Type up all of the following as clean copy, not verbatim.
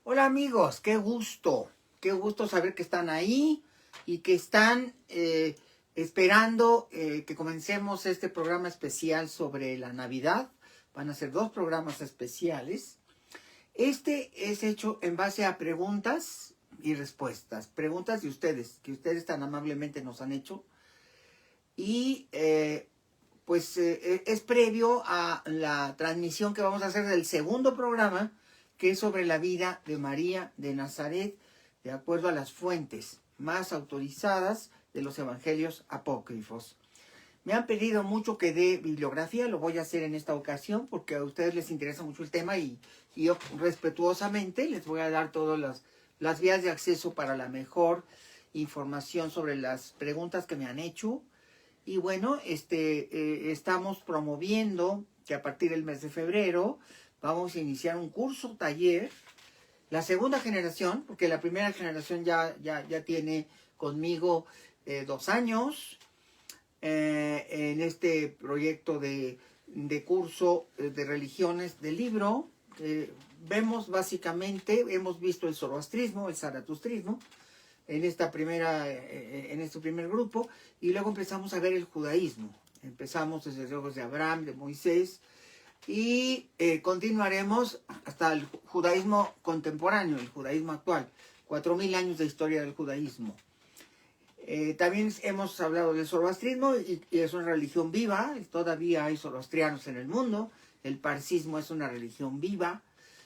Hola amigos, qué gusto saber que están ahí y que están esperando que comencemos este programa especial sobre la Navidad. Van a ser dos programas especiales. Este es hecho en base a preguntas y respuestas, preguntas de ustedes, que ustedes tan amablemente nos han hecho. Y es previo a la transmisión que vamos a hacer del segundo programa, que es sobre la vida de María de Nazaret, de acuerdo a las fuentes más autorizadas de los evangelios apócrifos. Me han pedido mucho que dé bibliografía, lo voy a hacer en esta ocasión porque a ustedes les interesa mucho el tema y yo respetuosamente les voy a dar todas las vías de acceso para la mejor información sobre las preguntas que me han hecho. Y bueno, estamos promoviendo que a partir del mes de febrero vamos a iniciar un curso taller. La segunda generación, porque la primera generación ya tiene conmigo 2 años en este proyecto de curso de religiones del libro. Vemos básicamente, hemos visto el zoroastrismo, el zaratustrismo, en este primer grupo, y luego empezamos a ver el judaísmo. Empezamos desde los tiempos de Abraham, de Moisés, y continuaremos hasta el judaísmo contemporáneo, el judaísmo actual, 4000 años de historia del judaísmo. También hemos hablado del zoroastrismo, y es una religión viva, todavía hay zoroastrianos en el mundo. El parsismo es una religión viva,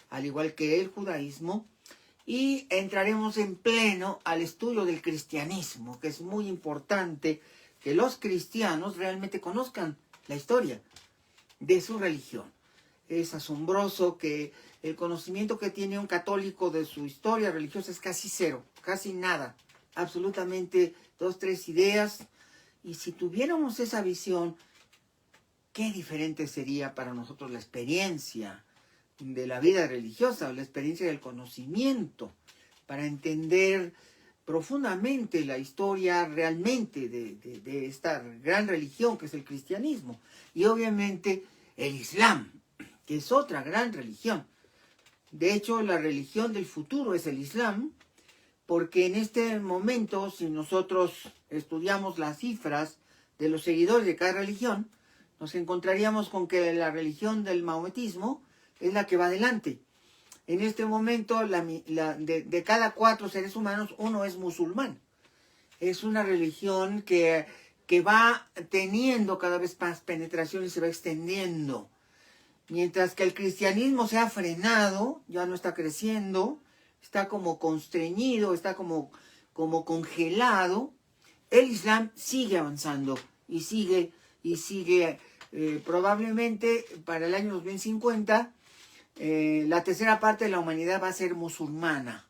al igual que el judaísmo. Y entraremos en pleno al estudio del cristianismo, que es muy importante que los cristianos realmente conozcan la historia de su religión. Es asombroso que el conocimiento que tiene un católico de su historia religiosa es casi cero, casi nada, absolutamente 2, 3 ideas. Y si tuviéramos esa visión, qué diferente sería para nosotros la experiencia de la vida religiosa, la experiencia del conocimiento, para entender profundamente la historia realmente de esta gran religión que es el cristianismo. Y obviamente el Islam, que es otra gran religión. De hecho, la religión del futuro es el Islam, porque en este momento, si nosotros estudiamos las cifras de los seguidores de cada religión, nos encontraríamos con que la religión del maometismo es la que va adelante. En este momento, de cada 4 seres humanos, 1 es musulmán. Es una religión que va teniendo cada vez más penetración y se va extendiendo. Mientras que el cristianismo se ha frenado, ya no está creciendo, está como constreñido, está como congelado, el Islam sigue avanzando y sigue probablemente para el año 2050 la tercera parte de la humanidad va a ser musulmana.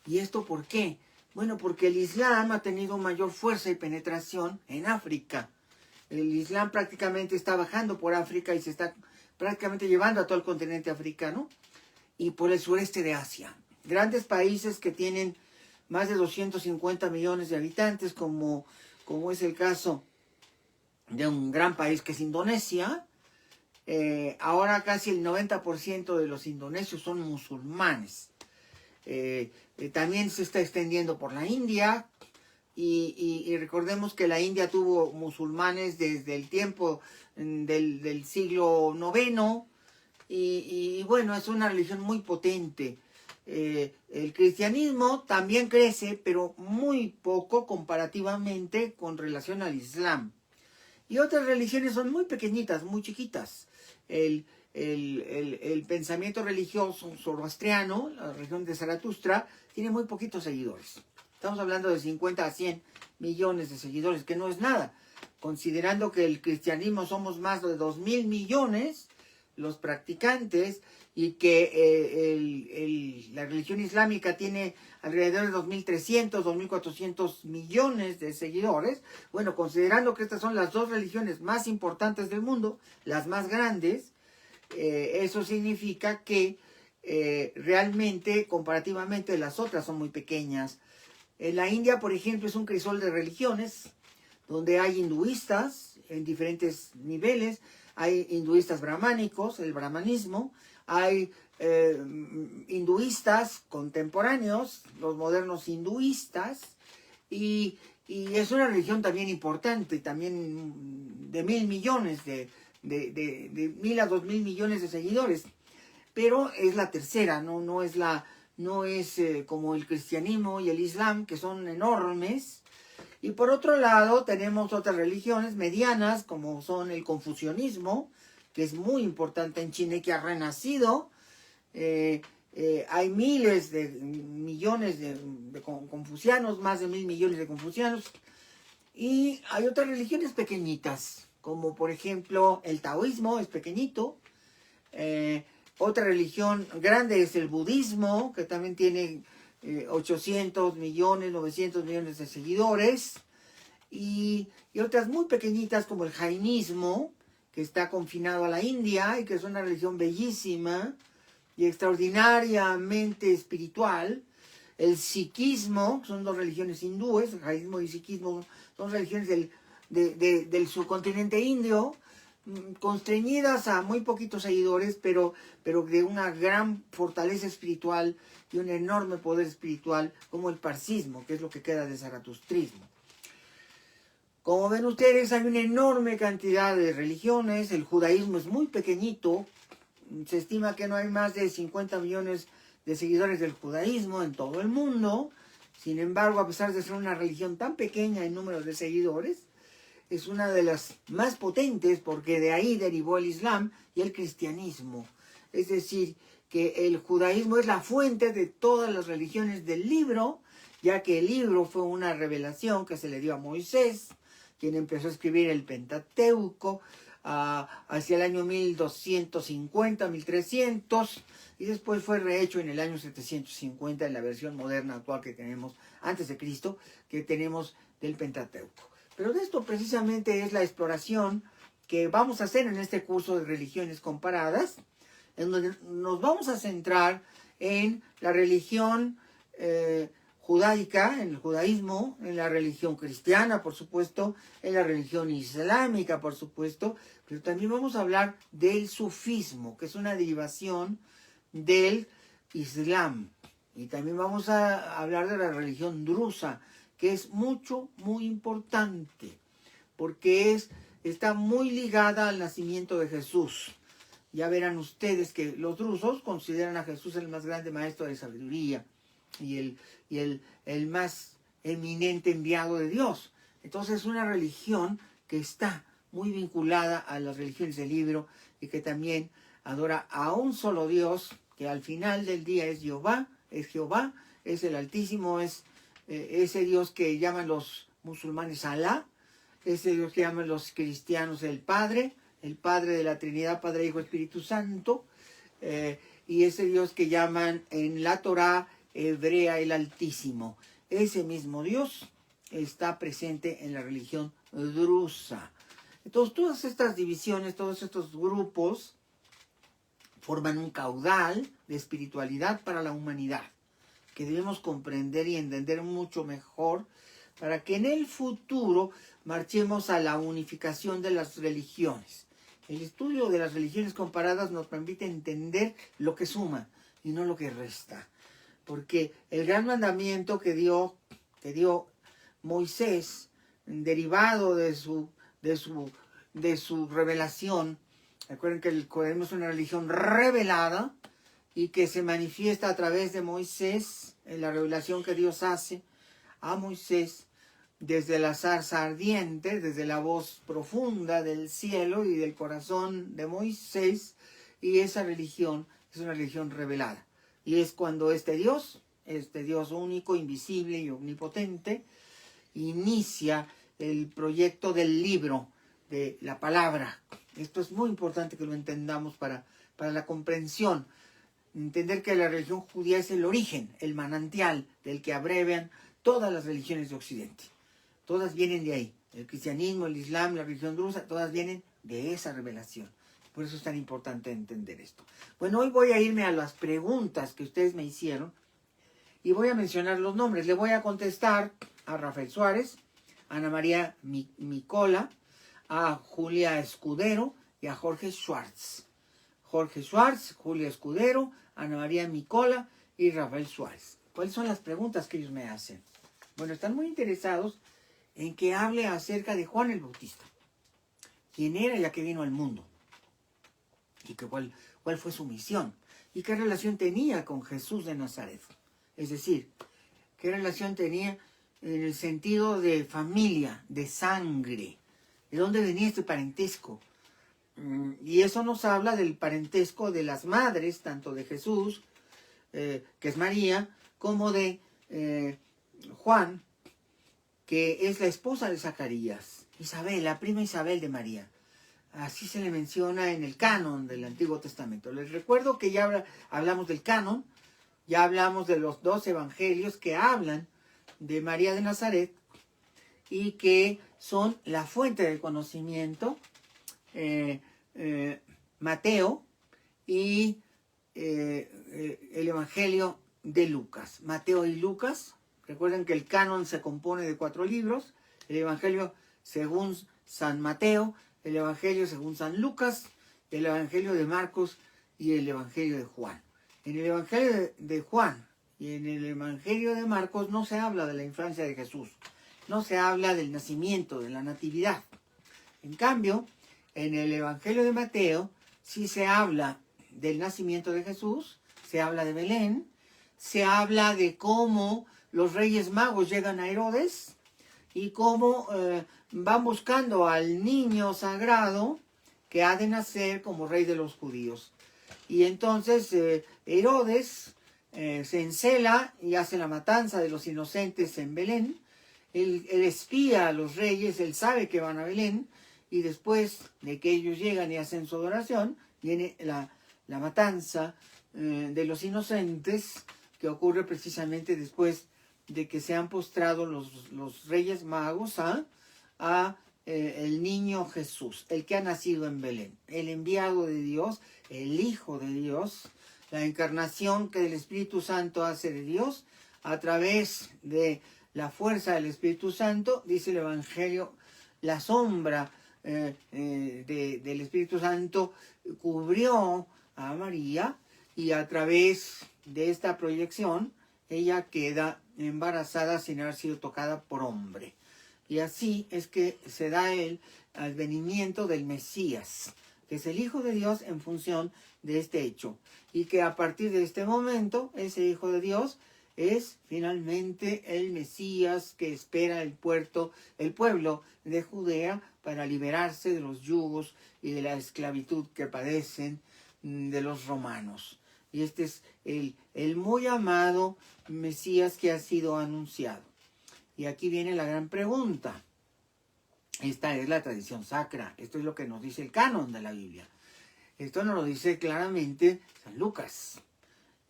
¿Y esto por qué? Bueno, porque el Islam ha tenido mayor fuerza y penetración en África. El Islam prácticamente está bajando por África y se está prácticamente llevando a todo el continente africano y por el sureste de Asia. Grandes países que tienen más de 250 millones de habitantes, como es el caso de un gran país que es Indonesia. Ahora casi el 90% de los indonesios son musulmanes. También se está extendiendo por la India, y recordemos que la India tuvo musulmanes desde el tiempo del siglo IX, y bueno, es una religión muy potente. El cristianismo también crece, pero muy poco comparativamente con relación al Islam. Y otras religiones son muy pequeñitas, muy chiquitas. El pensamiento religioso zoroastriano, la religión de Zaratustra, tiene muy poquitos seguidores. Estamos hablando de 50 a 100 millones de seguidores, que no es nada. Considerando que el cristianismo somos más de 2.000 millones los practicantes, y que la religión islámica tiene alrededor de 2.300, 2.400 millones de seguidores. Bueno, considerando que estas son las 2 religiones más importantes del mundo, las más grandes, eso significa que realmente, comparativamente, las otras son muy pequeñas. En la India, por ejemplo, es un crisol de religiones, donde hay hinduistas en diferentes niveles. Hay hinduistas brahmánicos, el brahmanismo, hay hinduistas contemporáneos, los modernos hinduistas, y es una religión también importante, también de 1.000 millones, de 1.000 a 2.000 millones de seguidores, pero es la tercera, no es como el cristianismo y el islam, que son enormes. Y por otro lado tenemos otras religiones medianas, como son el confucianismo, que es muy importante en China y que ha renacido. Hay miles de millones de confucianos, más de 1.000 millones de confucianos. Y hay otras religiones pequeñitas, como por ejemplo el taoísmo, es pequeñito. Otra religión grande es el budismo, que también tiene 800 millones, 900 millones de seguidores. Y otras muy pequeñitas como el jainismo, que está confinado a la India y que es una religión bellísima y extraordinariamente espiritual. El sikhismo, son dos religiones hindúes, el jainismo y el sikhismo son religiones del subcontinente indio, constreñidas a muy poquitos seguidores, pero de una gran fortaleza espiritual y un enorme poder espiritual, como el parsismo, que es lo que queda de zaratustrismo. Como ven ustedes, hay una enorme cantidad de religiones. El judaísmo es muy pequeñito. Se estima que no hay más de 50 millones de seguidores del judaísmo en todo el mundo. Sin embargo, a pesar de ser una religión tan pequeña en número de seguidores, es una de las más potentes, porque de ahí derivó el islam y el cristianismo. Es decir, que el judaísmo es la fuente de todas las religiones del libro, ya que el libro fue una revelación que se le dio a Moisés, quien empezó a escribir el Pentateuco hacia el año 1250, 1300, y después fue rehecho en el año 750 en la versión moderna actual que tenemos, antes de Cristo, que tenemos del Pentateuco. Pero de esto precisamente es la exploración que vamos a hacer en este curso de religiones comparadas, en donde nos vamos a centrar en la religión judaica, en el judaísmo, en la religión cristiana, por supuesto, en la religión islámica, por supuesto, pero también vamos a hablar del sufismo, que es una derivación del islam. Y también vamos a hablar de la religión drusa, que es muy importante, porque está muy ligada al nacimiento de Jesús. Ya verán ustedes que los drusos consideran a Jesús el más grande maestro de sabiduría y el más eminente enviado de Dios. Entonces es una religión que está muy vinculada a las religiones del libro y que también adora a un solo Dios, que al final del día es Jehová, es el Altísimo, es ese Dios que llaman los musulmanes Alá, ese Dios que llaman los cristianos el Padre de la Trinidad, Padre, Hijo, Espíritu Santo, y ese Dios que llaman en la Torá hebrea el Altísimo. Ese mismo Dios está presente en la religión drusa. Entonces, todas estas divisiones, todos estos grupos forman un caudal de espiritualidad para la humanidad, que debemos comprender y entender mucho mejor para que en el futuro marchemos a la unificación de las religiones. El estudio de las religiones comparadas nos permite entender lo que suma y no lo que resta. Porque el gran mandamiento que dio Moisés, derivado de su revelación, recuerden que el judaísmo es una religión revelada y que se manifiesta a través de Moisés, en la revelación que Dios hace a Moisés desde la zarza ardiente, desde la voz profunda del cielo y del corazón de Moisés, y esa religión es una religión revelada. Y es cuando este Dios único, invisible y omnipotente, inicia el proyecto del libro, de la palabra. Esto es muy importante que lo entendamos para la comprensión. Entender que la religión judía es el origen, el manantial del que abrevian todas las religiones de Occidente. Todas vienen de ahí. El cristianismo, el islam, la religión drusa, todas vienen de esa revelación. Por eso es tan importante entender esto. Bueno, hoy voy a irme a las preguntas que ustedes me hicieron y voy a mencionar los nombres. Le voy a contestar a Rafael Suárez, a Ana María Micola, a Julia Escudero y a Jorge Schwartz. Jorge Schwartz, Julia Escudero, Ana María Micola y Rafael Suárez. ¿Cuáles son las preguntas que ellos me hacen? Bueno, están muy interesados en que hable acerca de Juan el Bautista. ¿Quién era ya que vino al mundo? ¿Y cuál fue su misión? ¿Y qué relación tenía con Jesús de Nazaret? Es decir, ¿qué relación tenía en el sentido de familia, de sangre? ¿De dónde venía este parentesco? Y eso nos habla del parentesco de las madres, tanto de Jesús, que es María, como de Juan, que es la esposa de Zacarías, Isabel, la prima Isabel de María. Así se le menciona en el canon del Antiguo Testamento. Les recuerdo que ya hablamos del canon, ya hablamos de los 2 evangelios que hablan de María de Nazaret y que son la fuente del conocimiento, Mateo y el Evangelio de Lucas. Mateo y Lucas, recuerden que el canon se compone de 4 libros, el Evangelio según San Mateo, el Evangelio según San Lucas, el Evangelio de Marcos y el Evangelio de Juan. En el Evangelio de Juan y en el Evangelio de Marcos no se habla de la infancia de Jesús, no se habla del nacimiento, de la natividad. En cambio, en el Evangelio de Mateo sí se habla del nacimiento de Jesús, se habla de Belén, se habla de cómo los reyes magos llegan a Herodes y cómo van buscando al niño sagrado que ha de nacer como rey de los judíos. Y entonces Herodes se encela y hace la matanza de los inocentes en Belén. Él espía a los reyes, él sabe que van a Belén, y después de que ellos llegan y hacen su adoración, viene la matanza de los inocentes, que ocurre precisamente después de que se han postrado los reyes magos a el niño Jesús, el que ha nacido en Belén, el enviado de Dios, el Hijo de Dios, la encarnación que el Espíritu Santo hace de Dios a través de la fuerza del Espíritu Santo. Dice el Evangelio, la sombra del Espíritu Santo cubrió a María y a través de esta proyección ella queda embarazada sin haber sido tocada por hombre. Y así es que se da el advenimiento del Mesías, que es el Hijo de Dios en función de este hecho. Y que a partir de este momento, ese Hijo de Dios es finalmente el Mesías que espera el pueblo de Judea para liberarse de los yugos y de la esclavitud que padecen de los romanos. Y este es el muy amado Mesías que ha sido anunciado. Y aquí viene la gran pregunta. Esta es la tradición sacra. Esto es lo que nos dice el canon de la Biblia. Esto nos lo dice claramente San Lucas.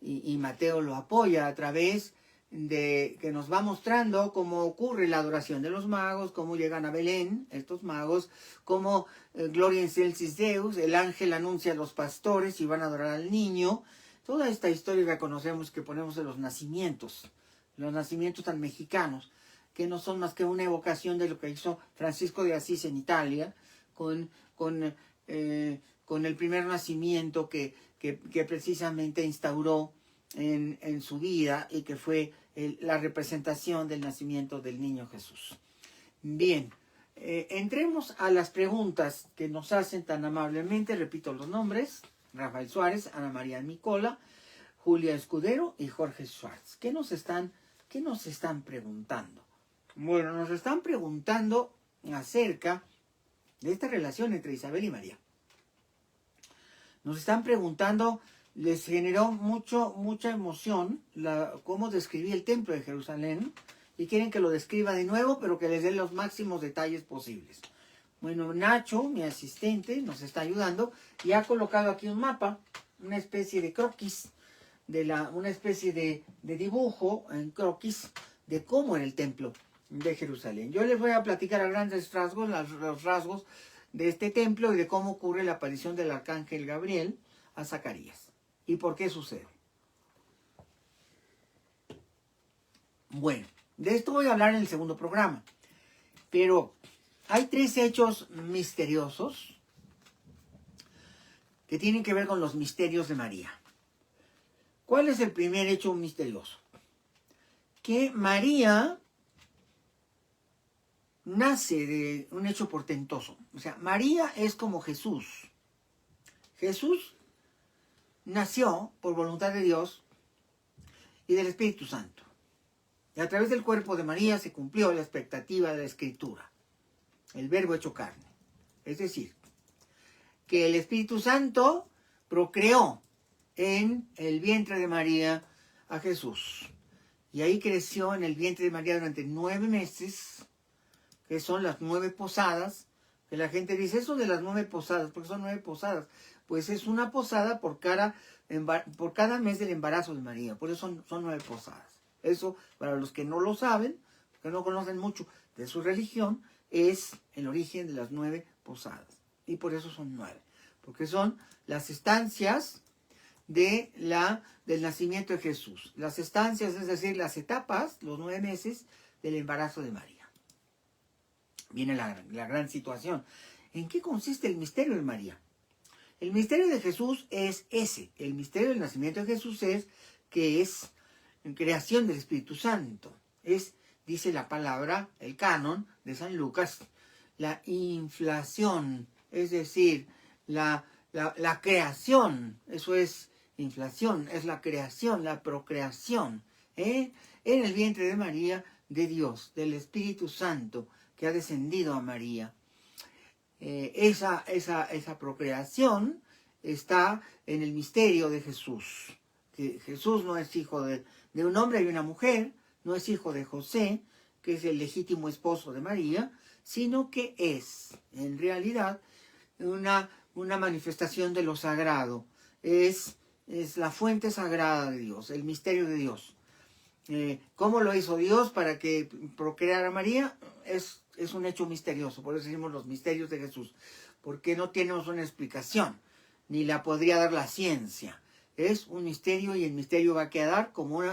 Y Mateo lo apoya a través de que nos va mostrando cómo ocurre la adoración de los magos, cómo llegan a Belén estos magos, cómo Gloria in excelsis Deus, el ángel anuncia a los pastores y van a adorar al niño. Toda esta historia que conocemos, que ponemos de los nacimientos tan mexicanos, que no son más que una evocación de lo que hizo Francisco de Asís en Italia, con el primer nacimiento que precisamente instauró en su vida y que fue la representación del nacimiento del niño Jesús. Bien, entremos a las preguntas que nos hacen tan amablemente. Repito los nombres: Rafael Suárez, Ana María Micola, Julia Escudero y Jorge Schwartz. ¿Qué nos están preguntando? Bueno, nos están preguntando acerca de esta relación entre Isabel y María. Nos están preguntando, les generó mucha emoción cómo describí el templo de Jerusalén, y quieren que lo describa de nuevo, pero que les dé los máximos detalles posibles. Bueno, Nacho, mi asistente, nos está ayudando y ha colocado aquí un mapa, una especie de croquis, una especie de dibujo en croquis de cómo era el templo de Jerusalén. Yo les voy a platicar a grandes rasgos los rasgos de este templo y de cómo ocurre la aparición del arcángel Gabriel a Zacarías y por qué sucede. Bueno, de esto voy a hablar en el segundo programa, pero hay 3 hechos misteriosos que tienen que ver con los misterios de María. ¿Cuál es el primer hecho misterioso? Que María nace de un hecho portentoso. O sea, María es como Jesús. Jesús nació por voluntad de Dios y del Espíritu Santo. Y a través del cuerpo de María se cumplió la expectativa de la Escritura, el Verbo hecho carne. Es decir, que el Espíritu Santo procreó en el vientre de María a Jesús. Y ahí creció en el vientre de María durante 9 meses, que son las 9 posadas, que la gente dice, eso de las 9 posadas, porque son 9 posadas. Pues es una posada por cada mes del embarazo de María, por eso son 9 posadas. Eso, para los que no lo saben, que no conocen mucho de su religión, es el origen de las 9 posadas. Y por eso son 9, porque son las estancias del nacimiento de Jesús. Las estancias, es decir, las etapas, los 9 meses del embarazo de María. Viene la gran situación. ¿En qué consiste el misterio de María? El misterio de Jesús es ese. El misterio del nacimiento de Jesús es que es creación del Espíritu Santo. Es, dice la palabra, el canon de San Lucas, la inflación, es decir, la creación. Eso es inflación, es la creación, la procreación, en el vientre de María, de Dios, del Espíritu Santo que ha descendido a María. Esa procreación está en el misterio de Jesús. Que Jesús no es hijo de un hombre y una mujer, no es hijo de José, que es el legítimo esposo de María, sino que es, en realidad, una manifestación de lo sagrado. Es la fuente sagrada de Dios, el misterio de Dios. ¿Cómo lo hizo Dios para que procreara a María? Es un hecho misterioso, por eso decimos los misterios de Jesús, porque no tenemos una explicación, ni la podría dar la ciencia. Es un misterio y el misterio va a quedar como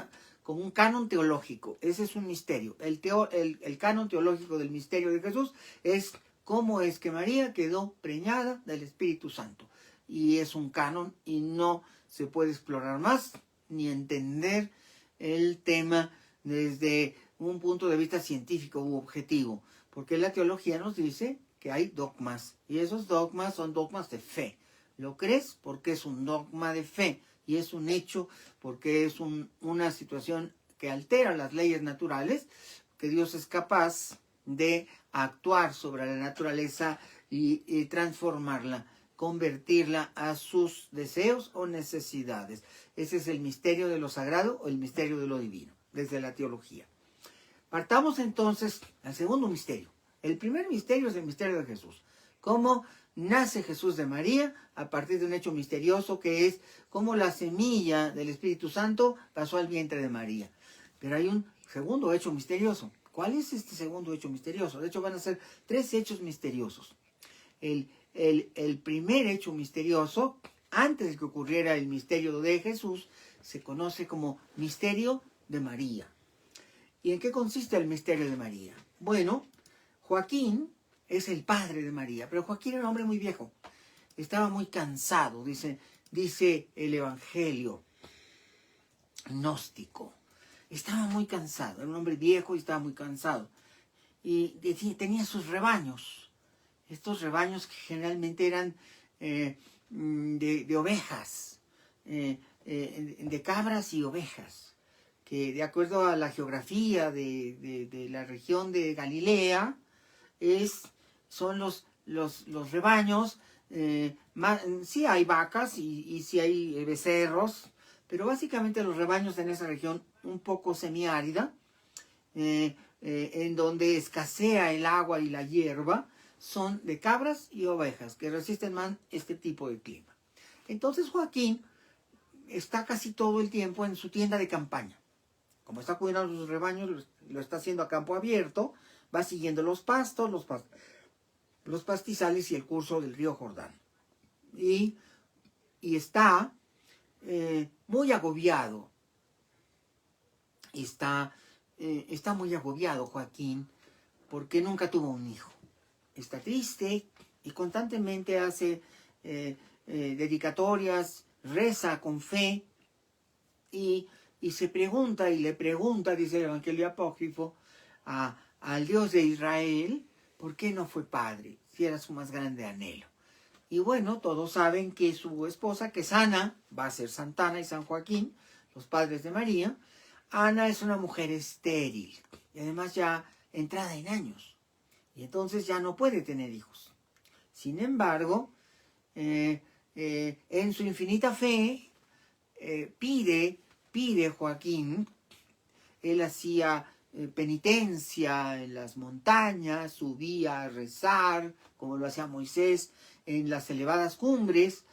un canon teológico. Ese es un misterio. El canon teológico del misterio de Jesús es cómo es que María quedó preñada del Espíritu Santo. Y es un canon y no se puede explorar más ni entender el tema desde un punto de vista científico u objetivo, porque la teología nos dice que hay dogmas, y esos dogmas son dogmas de fe. Lo crees porque es un dogma de fe, y es un hecho porque es una situación que altera las leyes naturales, que Dios es capaz de actuar sobre la naturaleza y transformarla, convertirla a sus deseos o necesidades. Ese es el misterio de lo sagrado o el misterio de lo divino, desde la teología. Partamos entonces al segundo misterio. El primer misterio es el misterio de Jesús. Cómo nace Jesús de María a partir de un hecho misterioso que es cómo la semilla del Espíritu Santo pasó al vientre de María. Pero hay un segundo hecho misterioso. ¿Cuál es este segundo hecho misterioso? De hecho van a ser 3 hechos misteriosos. El primer hecho misterioso, antes de que ocurriera el misterio de Jesús, se conoce como misterio de María. ¿Y en qué consiste el misterio de María? Bueno, Joaquín es el padre de María, pero Joaquín era un hombre muy viejo. Estaba muy cansado, dice el Evangelio gnóstico. Estaba muy cansado, era un hombre viejo y estaba muy cansado. Y tenía sus rebaños. Estos rebaños que generalmente eran de ovejas, de cabras y ovejas, que de acuerdo a la geografía de la región de Galilea, son los rebaños. Sí hay vacas y sí hay becerros, pero básicamente los rebaños en esa región un poco semiárida, en donde escasea el agua y la hierba, son de cabras y ovejas que resisten más este tipo de clima. Entonces Joaquín está casi todo el tiempo en su tienda de campaña. Como está cuidando sus rebaños, lo está haciendo a campo abierto, va siguiendo los pastos, los pastizales y el curso del río Jordán. Y está muy agobiado. Está muy agobiado Joaquín porque nunca tuvo un hijo. Está triste y constantemente hace dedicatorias, reza con fe y se pregunta y le pregunta, dice el Evangelio apócrifo, al Dios de Israel, ¿por qué no fue padre? Si era su más grande anhelo. Y bueno, todos saben que su esposa, que es Ana, va a ser Santa Ana y San Joaquín, los padres de María. Ana es una mujer estéril y además ya entrada en años. Y entonces ya no puede tener hijos. Sin embargo, en su infinita fe, pide Joaquín. Él hacía penitencia en las montañas, subía a rezar, como lo hacía Moisés, en las elevadas cumbres,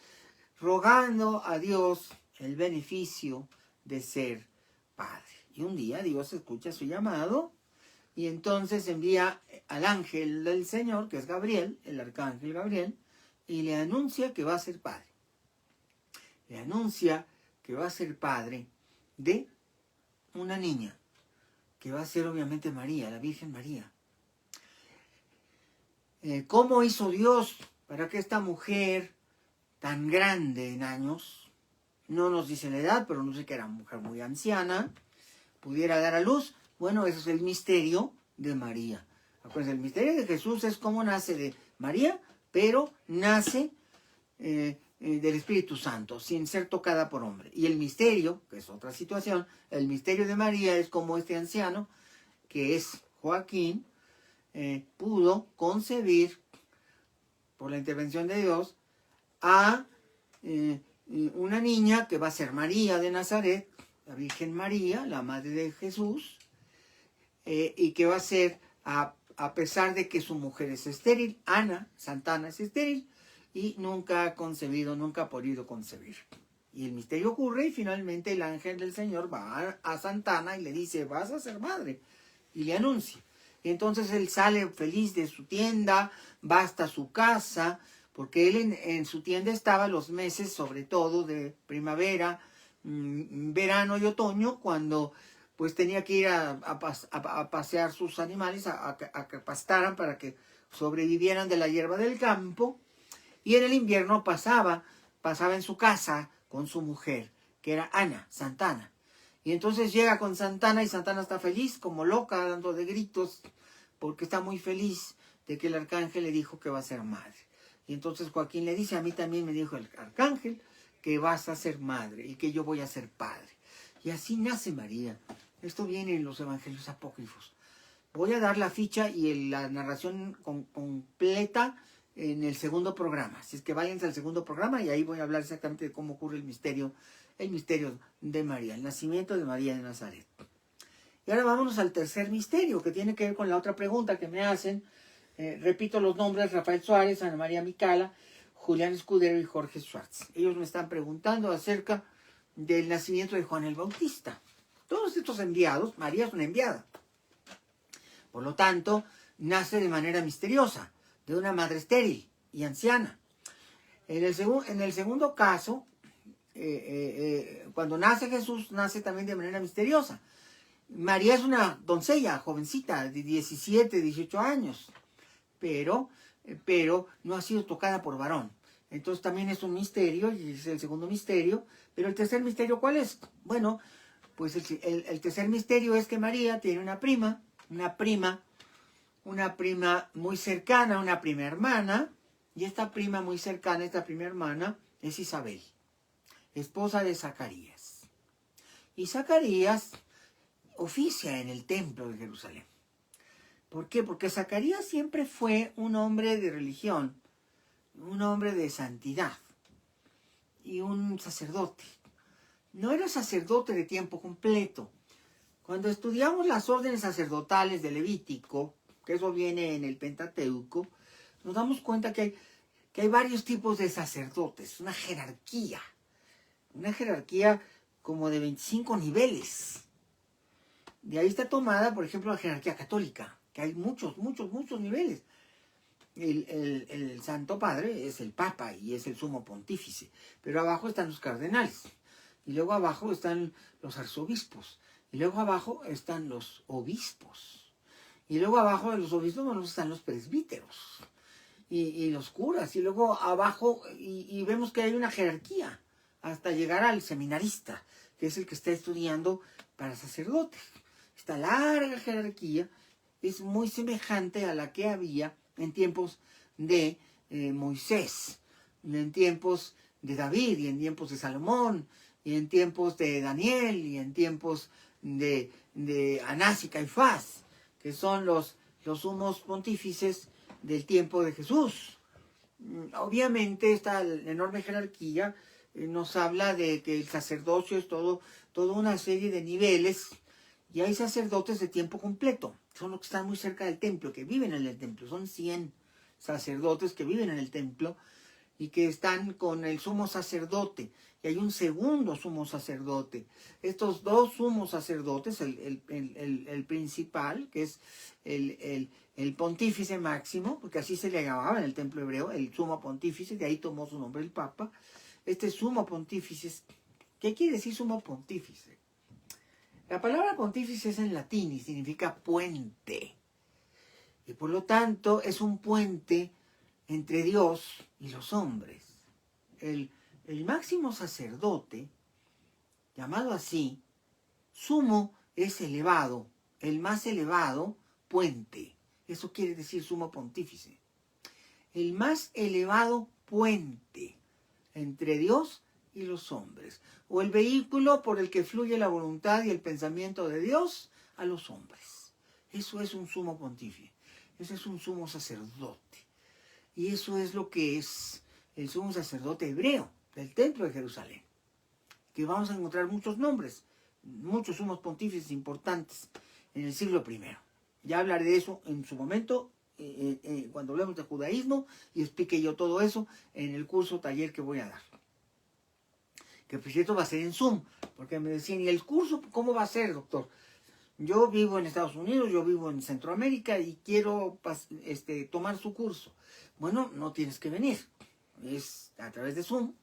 rogando a Dios el beneficio de ser padre. Y un día Dios escucha su llamado y entonces envía al ángel del Señor, que es Gabriel, el arcángel Gabriel, y le anuncia que va a ser padre. Le anuncia que va a ser padre de una niña, que va a ser obviamente María, la Virgen María. ¿Cómo hizo Dios para que esta mujer tan grande en años, no nos dice la edad, pero no sé que era una mujer muy anciana, pudiera dar a luz? Bueno, ese es el misterio de María. Acuérdense, el misterio de Jesús es cómo nace de María, pero nace del Espíritu Santo, sin ser tocada por hombre. Y el misterio, que es otra situación, el misterio de María es como este anciano, que es Joaquín, pudo concebir, por la intervención de Dios, a una niña que va a ser María de Nazaret, la Virgen María, la madre de Jesús, y que va a ser, a pesar de que su mujer es estéril, Ana, Santa Ana es estéril, y nunca ha concebido, nunca ha podido concebir. Y el misterio ocurre y finalmente el ángel del Señor va a Santa Ana y le dice, vas a ser madre, y le anuncia. Y entonces él sale feliz de su tienda, va hasta su casa, porque él en su tienda estaba los meses, sobre todo de primavera, verano y otoño, cuando pues tenía que ir a pasear sus animales, a que pastaran para que sobrevivieran de la hierba del campo. Y en el invierno pasaba en su casa con su mujer, que era Ana, Santa Ana. Y entonces llega con Santa Ana y Santa Ana está feliz, como loca, dando de gritos, porque está muy feliz de que el arcángel le dijo que va a ser madre. Y entonces Joaquín le dice, a mí también me dijo el arcángel que vas a ser madre y que yo voy a ser padre. Y así nace María. Esto viene en los evangelios apócrifos. Voy a dar la ficha y la narración completa en el segundo programa. Así es que váyanse al segundo programa y ahí voy a hablar exactamente de cómo ocurre el misterio de María, el nacimiento de María de Nazaret. Y ahora vámonos al tercer misterio, que tiene que ver con la otra pregunta que me hacen. Repito los nombres: Rafael Suárez, Ana María Micala, Julián Escudero y Jorge Schwartz. Ellos me están preguntando acerca del nacimiento de Juan el Bautista. Todos estos enviados, María es una enviada. Por lo tanto, nace de manera misteriosa, de una madre estéril y anciana. En el segundo caso, cuando nace Jesús, nace también de manera misteriosa. María es una doncella, jovencita, de 17, 18 años, pero no ha sido tocada por varón. Entonces también es un misterio, y es el segundo misterio. Pero el tercer misterio, ¿cuál es? Bueno, pues el tercer misterio es que María tiene una prima muy cercana, una prima hermana, y esta prima muy cercana, esta prima hermana, es Isabel, esposa de Zacarías. Y Zacarías oficia en el templo de Jerusalén. ¿Por qué? Porque Zacarías siempre fue un hombre de religión, un hombre de santidad y un sacerdote. No era sacerdote de tiempo completo. Cuando estudiamos las órdenes sacerdotales de Levítico, que eso viene en el Pentateuco, nos damos cuenta que hay varios tipos de sacerdotes, una jerarquía como de 25 niveles. De ahí está tomada, por ejemplo, la jerarquía católica, que hay muchos niveles. El Santo Padre es el Papa y es el Sumo Pontífice, pero abajo están los cardenales, y luego abajo están los arzobispos, y luego abajo están los obispos, y luego abajo de los obispos están los presbíteros, y los curas, y luego abajo, y vemos que hay una jerarquía, hasta llegar al seminarista. que es el que está estudiando para sacerdotes. Esta larga jerarquía es muy semejante a la que había en tiempos de Moisés, en tiempos de David, y en tiempos de Salomón, y en tiempos de Daniel, y en tiempos de Anás y Caifás, que son los sumos pontífices del tiempo de Jesús. Obviamente esta enorme jerarquía nos habla de que el sacerdocio es toda una serie de niveles, y hay sacerdotes de tiempo completo, son los que están muy cerca del templo, que viven en el templo, son 100 sacerdotes que viven en el templo y que están con el sumo sacerdote, y hay un segundo sumo sacerdote. Estos dos sumos sacerdotes, el principal, que es el pontífice máximo, porque así se le llamaba en el templo hebreo, el sumo pontífice, de ahí tomó su nombre el Papa. Este sumo pontífice, ¿qué quiere decir sumo pontífice? La palabra pontífice es en latín y significa puente. Y por lo tanto es un puente entre Dios y los hombres. El máximo sacerdote, llamado así, sumo es elevado, el más elevado, puente. Eso quiere decir sumo pontífice. El más elevado puente entre Dios y los hombres, o el vehículo por el que fluye la voluntad y el pensamiento de Dios a los hombres. Eso es un sumo pontífice, ese es un sumo sacerdote. Y eso es lo que es el sumo sacerdote hebreo del templo de Jerusalén, que vamos a encontrar muchos nombres, muchos sumos pontífices importantes en el siglo I. Ya hablaré de eso en su momento, cuando hablemos de judaísmo, y explique yo todo eso en el curso taller que voy a dar. Que por cierto va a ser en Zoom, porque me decían, ¿y el curso cómo va a ser, doctor? Yo vivo en Estados Unidos, yo vivo en Centroamérica y quiero tomar su curso. Bueno, no tienes que venir, es a través de Zoom,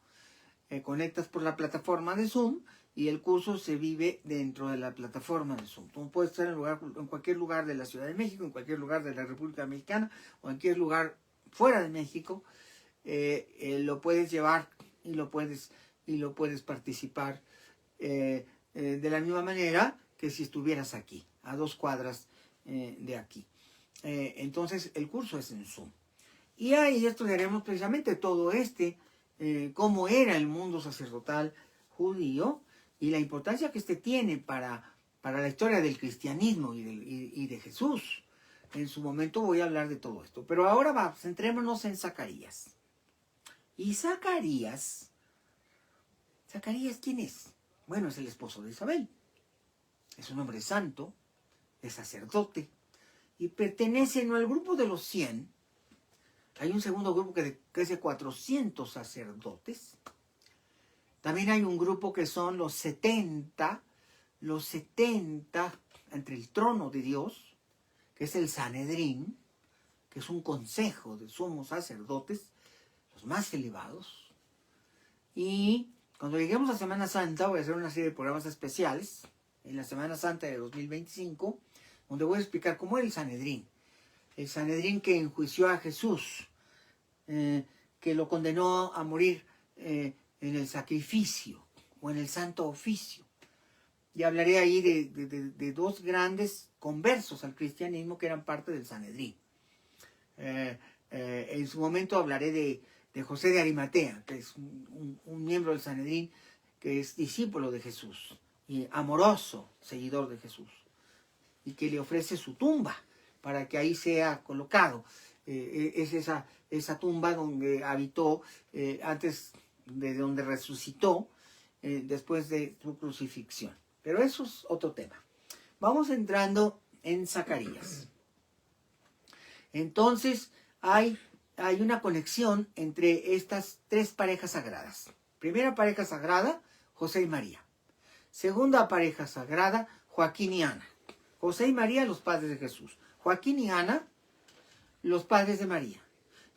conectas por la plataforma de Zoom y el curso se vive dentro de la plataforma de Zoom. Tú puedes estar en cualquier lugar de la Ciudad de México, en cualquier lugar de la República Mexicana o en cualquier lugar fuera de México, lo puedes llevar y lo puedes participar de la misma manera que si estuvieras aquí, a 2 cuadras de aquí. Entonces el curso es en Zoom. Y ahí estudiaremos precisamente todo cómo era el mundo sacerdotal judío y la importancia que tiene para la historia del cristianismo y de Jesús. En su momento voy a hablar de todo esto. Pero ahora centrémonos en Zacarías. Y Zacarías, ¿quién es? Bueno, es el esposo de Isabel. Es un hombre santo, es sacerdote, y pertenece no al grupo de los 100. Hay un segundo grupo que es de 400 sacerdotes. También hay un grupo que son los 70 entre el trono de Dios, que es el Sanedrín, que es un consejo de sumos sacerdotes, los más elevados. Y cuando lleguemos a Semana Santa, voy a hacer una serie de programas especiales, en la Semana Santa de 2025, donde voy a explicar cómo era el Sanedrín. El Sanedrín que enjuició a Jesús, que lo condenó a morir en el sacrificio o en el santo oficio. Y hablaré ahí de 2 grandes conversos al cristianismo que eran parte del Sanedrín. En su momento hablaré de José de Arimatea, que es un miembro del Sanedrín, que es discípulo de Jesús y amoroso seguidor de Jesús, y que le ofrece su tumba para que ahí sea colocado. Es esa tumba donde habitó antes de donde resucitó después de su crucifixión. Pero eso es otro tema. Vamos entrando en Zacarías. Entonces hay una conexión entre estas 3 parejas sagradas. Primera pareja sagrada, José y María. Segunda pareja sagrada, Joaquín y Ana. José y María, los padres de Jesús. Joaquín y Ana, los padres de María.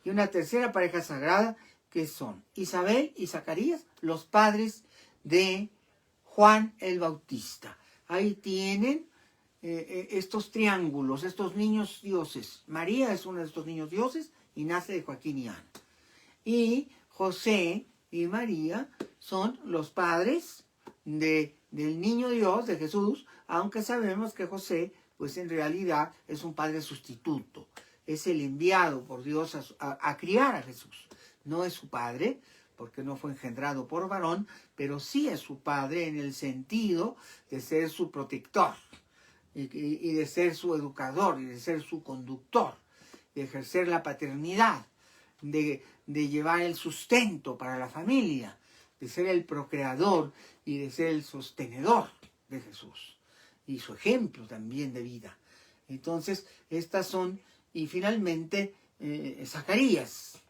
Y una tercera pareja sagrada, que son Isabel y Zacarías, los padres de Juan el Bautista. Ahí tienen estos triángulos, estos niños dioses. María es uno de estos niños dioses y nace de Joaquín y Ana. Y José y María son los padres de del niño Dios, de Jesús, aunque sabemos que José, pues en realidad es un padre sustituto, es el enviado por Dios a criar a Jesús. No es su padre, porque no fue engendrado por varón, pero sí es su padre en el sentido de ser su protector, y de ser su educador, y de ser su conductor, de ejercer la paternidad, de llevar el sustento para la familia, de ser el procreador y de ser el sostenedor de Jesús, y su ejemplo también de vida. Entonces, estas son, y finalmente, Zacarías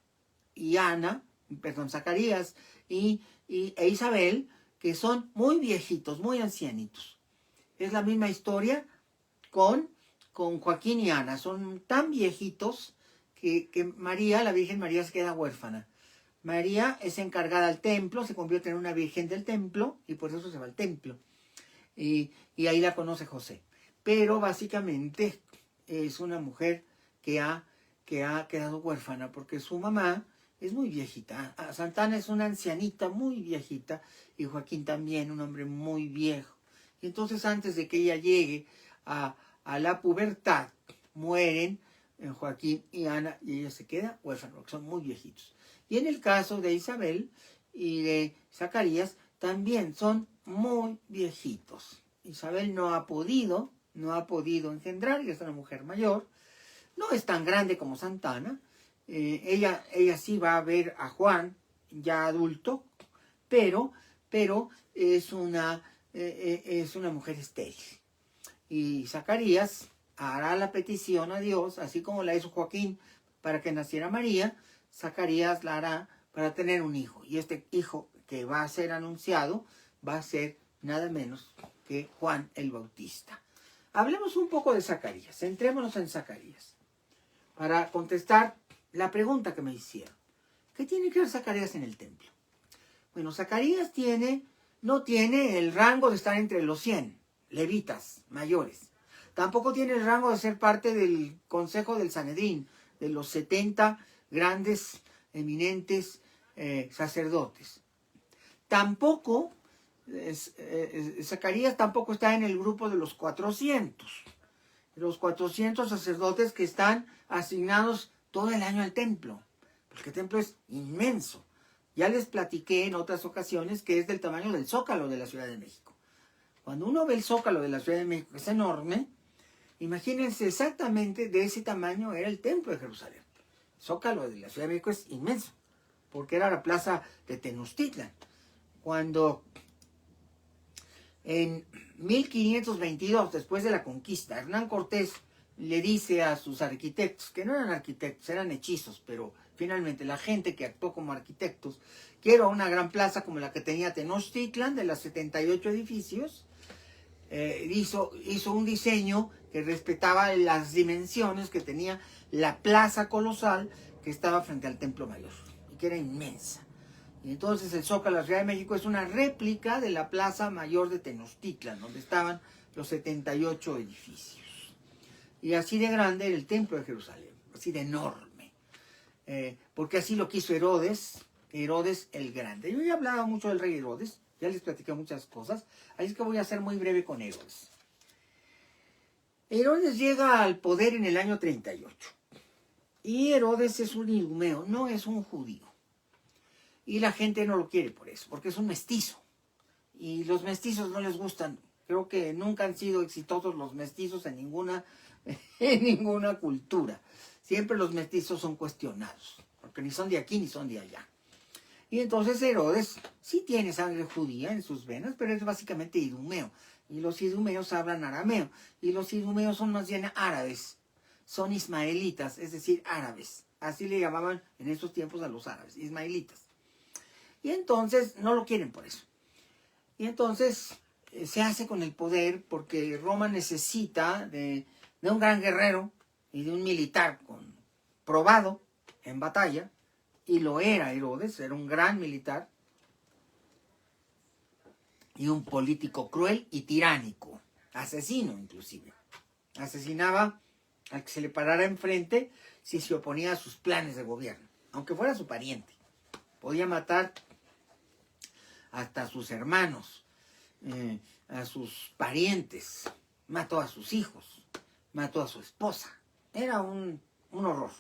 e Isabel, que son muy viejitos, muy ancianitos. Es la misma historia con Joaquín y Ana. Son tan viejitos que María, la Virgen María, se queda huérfana. María es encargada al templo, se convierte en una virgen del templo y por eso se va al templo. Y ahí la conoce José. Pero básicamente es una mujer que ha quedado huérfana porque su mamá es muy viejita. Santana es una ancianita muy viejita y Joaquín también, un hombre muy viejo. Y entonces antes de que ella llegue a la pubertad, mueren Joaquín y Ana y ella se queda huérfana porque son muy viejitos. Y en el caso de Isabel y de Zacarías también son muy viejitos. Isabel no ha podido engendrar, y es una mujer mayor. No es tan grande como Santana. Ella sí va a ver a Juan ya adulto, pero es una mujer estéril. Y Zacarías hará la petición a Dios, así como la hizo Joaquín para que naciera María, Zacarías la hará para tener un hijo. Y este hijo que va a ser anunciado va a ser nada menos que Juan el Bautista. Hablemos un poco de Zacarías, centrémonos en Zacarías, para contestar la pregunta que me hicieron. ¿Qué tiene que ver Zacarías en el templo? Bueno, Zacarías no tiene el rango de estar entre los 100 levitas mayores. Tampoco tiene el rango de ser parte del consejo del Sanedrín, de los 70 grandes, eminentes sacerdotes. Tampoco, Zacarías tampoco está en el grupo de los 400 sacerdotes que están asignados todo el año al templo, porque el templo es inmenso. Ya les platiqué en otras ocasiones que es del tamaño del Zócalo de la Ciudad de México. Cuando uno ve el Zócalo de la Ciudad de México, que es enorme, imagínense exactamente de ese tamaño era el templo de Jerusalén. El Zócalo de la Ciudad de México es inmenso, porque era la plaza de Tenochtitlan. Cuando en 1522, después de la conquista, Hernán Cortés le dice a sus arquitectos, que no eran arquitectos, eran hechizos, pero finalmente la gente que actuó como arquitectos, quiero una gran plaza como la que tenía Tenochtitlan, de los 78 edificios. Hizo un diseño que respetaba las dimensiones que tenía la plaza colosal que estaba frente al Templo Mayor, y que era inmensa. Y entonces el Zócalo de la Ciudad de México es una réplica de la Plaza Mayor de Tenochtitlan, donde estaban los 78 edificios. Y así de grande era el Templo de Jerusalén, así de enorme. Porque así lo quiso Herodes el Grande. Yo ya hablaba mucho del rey Herodes, ya les platiqué muchas cosas, así es que voy a ser muy breve con Herodes. Herodes llega al poder en el año 38. Y Herodes es un idumeo, no es un judío. Y la gente no lo quiere por eso, porque es un mestizo. Y los mestizos no les gustan. Creo que nunca han sido exitosos los mestizos en ninguna cultura. Siempre los mestizos son cuestionados, porque ni son de aquí ni son de allá. Y entonces Herodes sí tiene sangre judía en sus venas, pero es básicamente idumeo. Y los idumeos hablan arameo. Y los idumeos son más bien árabes. Son ismaelitas, es decir, árabes. Así le llamaban en esos tiempos a los árabes, ismaelitas. Y entonces no lo quieren por eso. Y entonces se hace con el poder porque Roma necesita de un gran guerrero y de un militar probado en batalla. Y lo era Herodes, era un gran militar y un político cruel y tiránico, asesino inclusive. Asesinaba al que se le parara enfrente si se oponía a sus planes de gobierno, aunque fuera su pariente. Podía matar hasta a sus hermanos. a sus parientes, mató a sus hijos, mató a su esposa. Era un horror.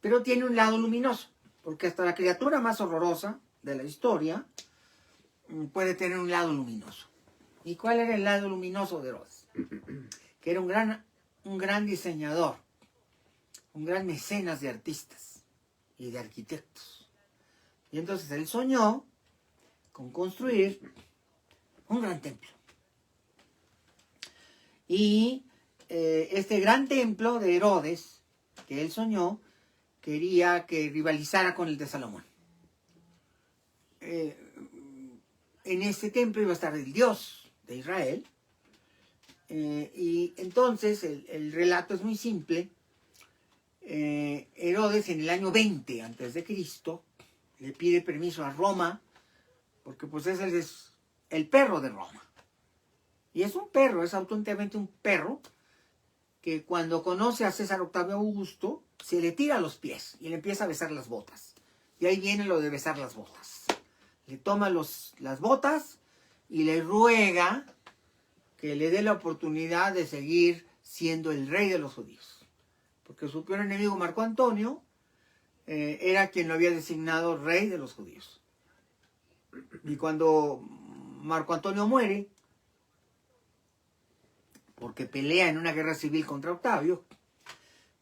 Pero tiene un lado luminoso, porque hasta la criatura más horrorosa de la historia puede tener un lado luminoso. ¿Y cuál era el lado luminoso de Herodes? Que era un gran diseñador, un gran mecenas de artistas y de arquitectos. Y entonces él soñó con construir un gran templo. Y este gran templo de Herodes, que él soñó, quería que rivalizara con el de Salomón. En este templo iba a estar el Dios de Israel. Y entonces el relato es muy simple. Herodes en el año 20 a.C. le pide permiso a Roma, porque pues ese es el perro de Roma. Y es un perro, es auténticamente un perro, que cuando conoce a César Octavio Augusto, se le tira a los pies y le empieza a besar las botas. Y ahí viene lo de besar las botas. Le toma las botas y le ruega que le dé la oportunidad de seguir siendo el rey de los judíos. Porque su peor enemigo, Marco Antonio, era quien lo había designado rey de los judíos. Y cuando Marco Antonio muere, porque pelea en una guerra civil contra Octavio,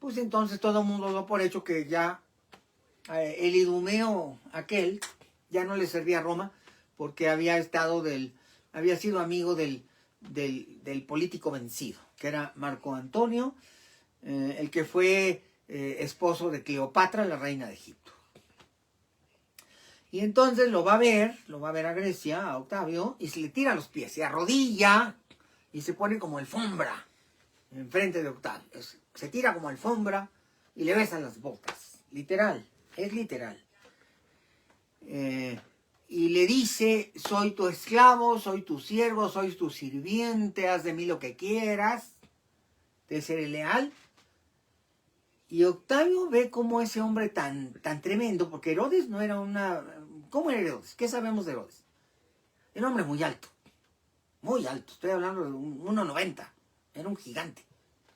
pues entonces todo el mundo dio por hecho que ya el idumeo aquel ya no le servía a Roma, porque había sido amigo del político vencido, que era Marco Antonio, el que fue esposo de Cleopatra, la reina de Egipto. Y entonces lo va a ver a Grecia, a Octavio, y se le tira a los pies, se arrodilla y se pone como alfombra enfrente de Octavio. Se tira como alfombra y le besan las botas. Literal, es literal. Y le dice: soy tu esclavo, soy tu siervo, soy tu sirviente, haz de mí lo que quieras, te seré leal. Y Octavio ve cómo ese hombre tan tremendo, porque Herodes no era ¿Cómo era Herodes? ¿Qué sabemos de Herodes? Era un hombre muy alto, estoy hablando de 1,90, era un gigante,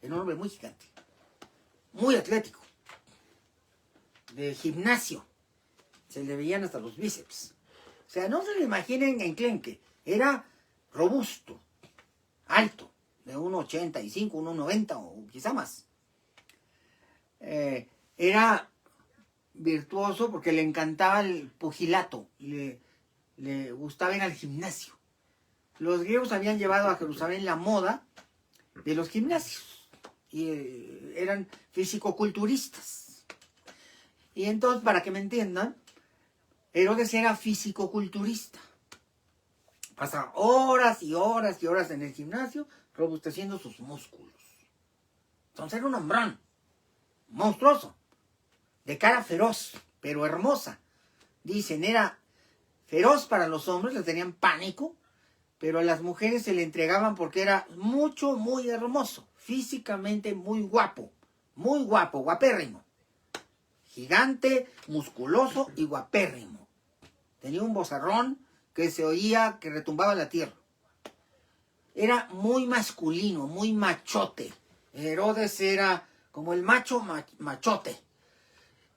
era un hombre muy gigante, muy atlético, de gimnasio, se le veían hasta los bíceps. O sea, no se lo imaginen enclenque, era robusto, alto, de 1,85, 1,90 o quizá más. Era virtuoso porque le encantaba el pugilato, le gustaba ir al gimnasio. Los griegos habían llevado a Jerusalén la moda de los gimnasios y eran fisicoculturistas. Y entonces, para que me entiendan, Herodes era fisicoculturista. Pasaba horas y horas y horas en el gimnasio robusteciendo sus músculos. Entonces era un hombrón, monstruoso, de cara feroz, pero hermosa. Dicen, era feroz para los hombres, le tenían pánico, pero a las mujeres se le entregaban porque era muy hermoso, físicamente muy guapo, guapérrimo. Gigante, musculoso y guapérrimo. Tenía un vozarrón que se oía, que retumbaba la tierra. Era muy masculino, muy machote. Herodes era como el macho machote.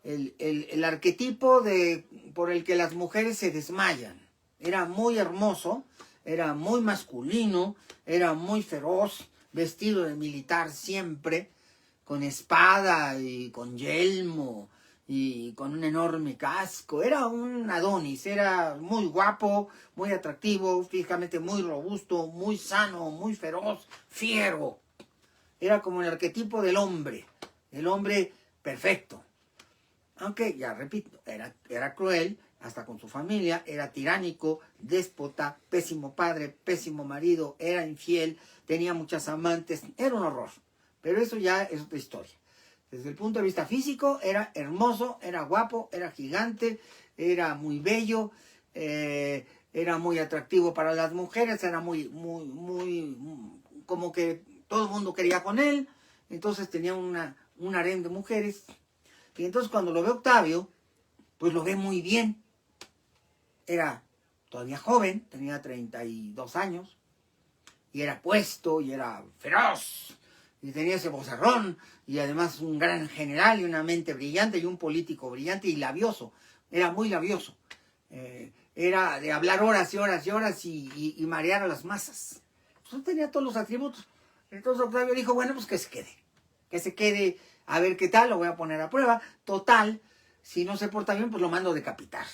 El arquetipo por el que las mujeres se desmayan. Era muy hermoso, era muy masculino, era muy feroz, vestido de militar siempre, con espada y con yelmo y con un enorme casco. Era un Adonis, era muy guapo, muy atractivo, físicamente muy robusto, muy sano, muy feroz, fiero. Era como el arquetipo del hombre, el hombre perfecto. Aunque, ya repito, era cruel, hasta con su familia, era tiránico, déspota, pésimo padre, pésimo marido, era infiel, tenía muchas amantes, era un horror. Pero eso ya es otra historia. Desde el punto de vista físico, era hermoso, era guapo, era gigante, era muy bello, era muy atractivo para las mujeres, era muy, como que todo el mundo quería con él, entonces tenía un harén de mujeres. Y entonces cuando lo ve Octavio, pues lo ve muy bien. Era todavía joven, tenía 32 años, y era puesto, y era feroz, y tenía ese vocerrón, y además un gran general, y una mente brillante, y un político brillante, y labioso, era muy labioso. Era de hablar horas y horas y horas y marear a las masas. Pues tenía todos los atributos. Entonces Octavio dijo, bueno, pues que se quede a ver qué tal, lo voy a poner a prueba. Total, si no se porta bien, pues lo mando a decapitar.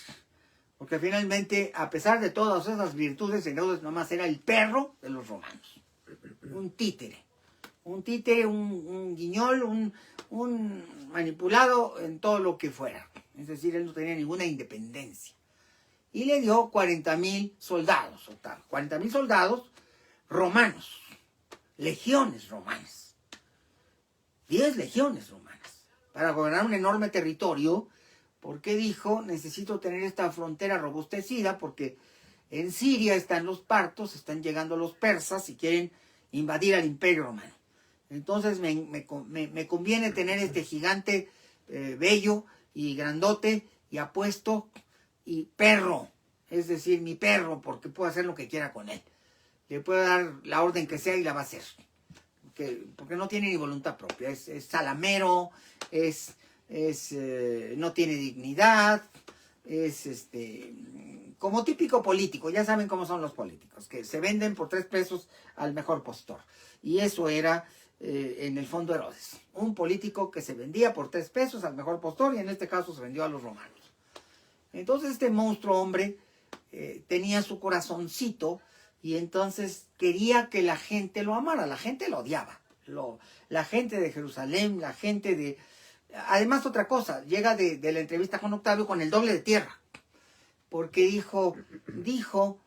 Porque finalmente, a pesar de todas esas virtudes, Herodes nomás era el perro de los romanos. Un títere. Un títere, un guiñol, un manipulado en todo lo que fuera. Es decir, él no tenía ninguna independencia. Y le dio 40,000 soldados, Octavio. 40,000 soldados romanos. Legiones romanas. 10 legiones romanas. Para gobernar un enorme territorio. Porque dijo, necesito tener esta frontera robustecida porque en Siria están los partos, están llegando los persas y quieren invadir al imperio romano. Entonces me conviene tener este gigante bello y grandote y apuesto y perro, es decir, mi perro, porque puedo hacer lo que quiera con él. Le puedo dar la orden que sea y la va a hacer. Porque no tiene ni voluntad propia, es salamero, no tiene dignidad, es como típico político. Ya saben cómo son los políticos, que se venden por 3 pesos al mejor postor. Y eso era en el fondo Herodes, un político que se vendía por 3 pesos al mejor postor, y en este caso se vendió a los romanos. Entonces este monstruo hombre tenía su corazoncito, y entonces quería que la gente lo amara. La gente lo odiaba, la gente de Jerusalén, la gente de... Además, otra cosa, llega de la entrevista con Octavio con el doble de tierra. Porque dijo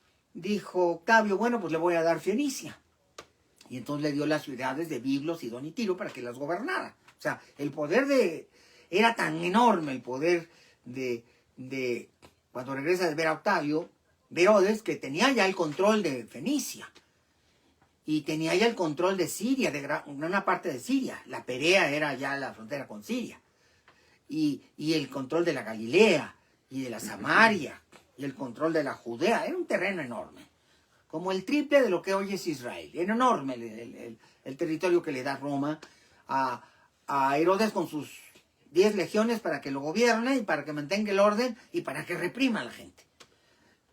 Octavio, bueno, pues le voy a dar Fenicia. Y entonces le dio las ciudades de Biblos y Donitiro para que las gobernara. O sea, el poder era tan enorme el poder de cuando regresa de ver a Octavio, de Herodes, que tenía ya el control de Fenicia. Y tenía ya el control de Siria, de una parte de Siria. La Perea era ya la frontera con Siria. Y el control de la Galilea, y de la Samaria, y el control de la Judea. Era un terreno enorme. Como el triple de lo que hoy es Israel. Era enorme el territorio que le da Roma a Herodes con sus 10 legiones para que lo gobierne y para que mantenga el orden y para que reprima a la gente.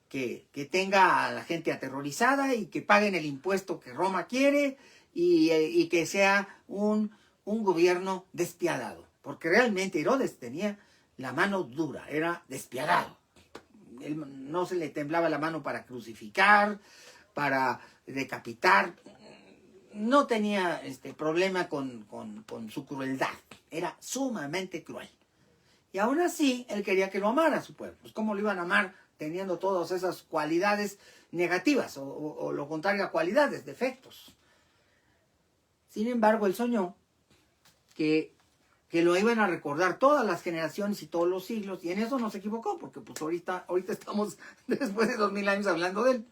Que tenga a la gente aterrorizada y que paguen el impuesto que Roma quiere y que sea un gobierno despiadado. Porque realmente Herodes tenía la mano dura, era despiadado. Él no se le temblaba la mano para crucificar, para decapitar. No tenía problema con su crueldad. Era sumamente cruel. Y aún así, él quería que lo amara a su pueblo. Pues ¿cómo lo iban a amar teniendo todas esas cualidades negativas o lo contrario a cualidades, defectos? Sin embargo, él soñó que lo iban a recordar todas las generaciones y todos los siglos, y en eso no se equivocó, porque pues ahorita estamos después de 2000 años hablando de él.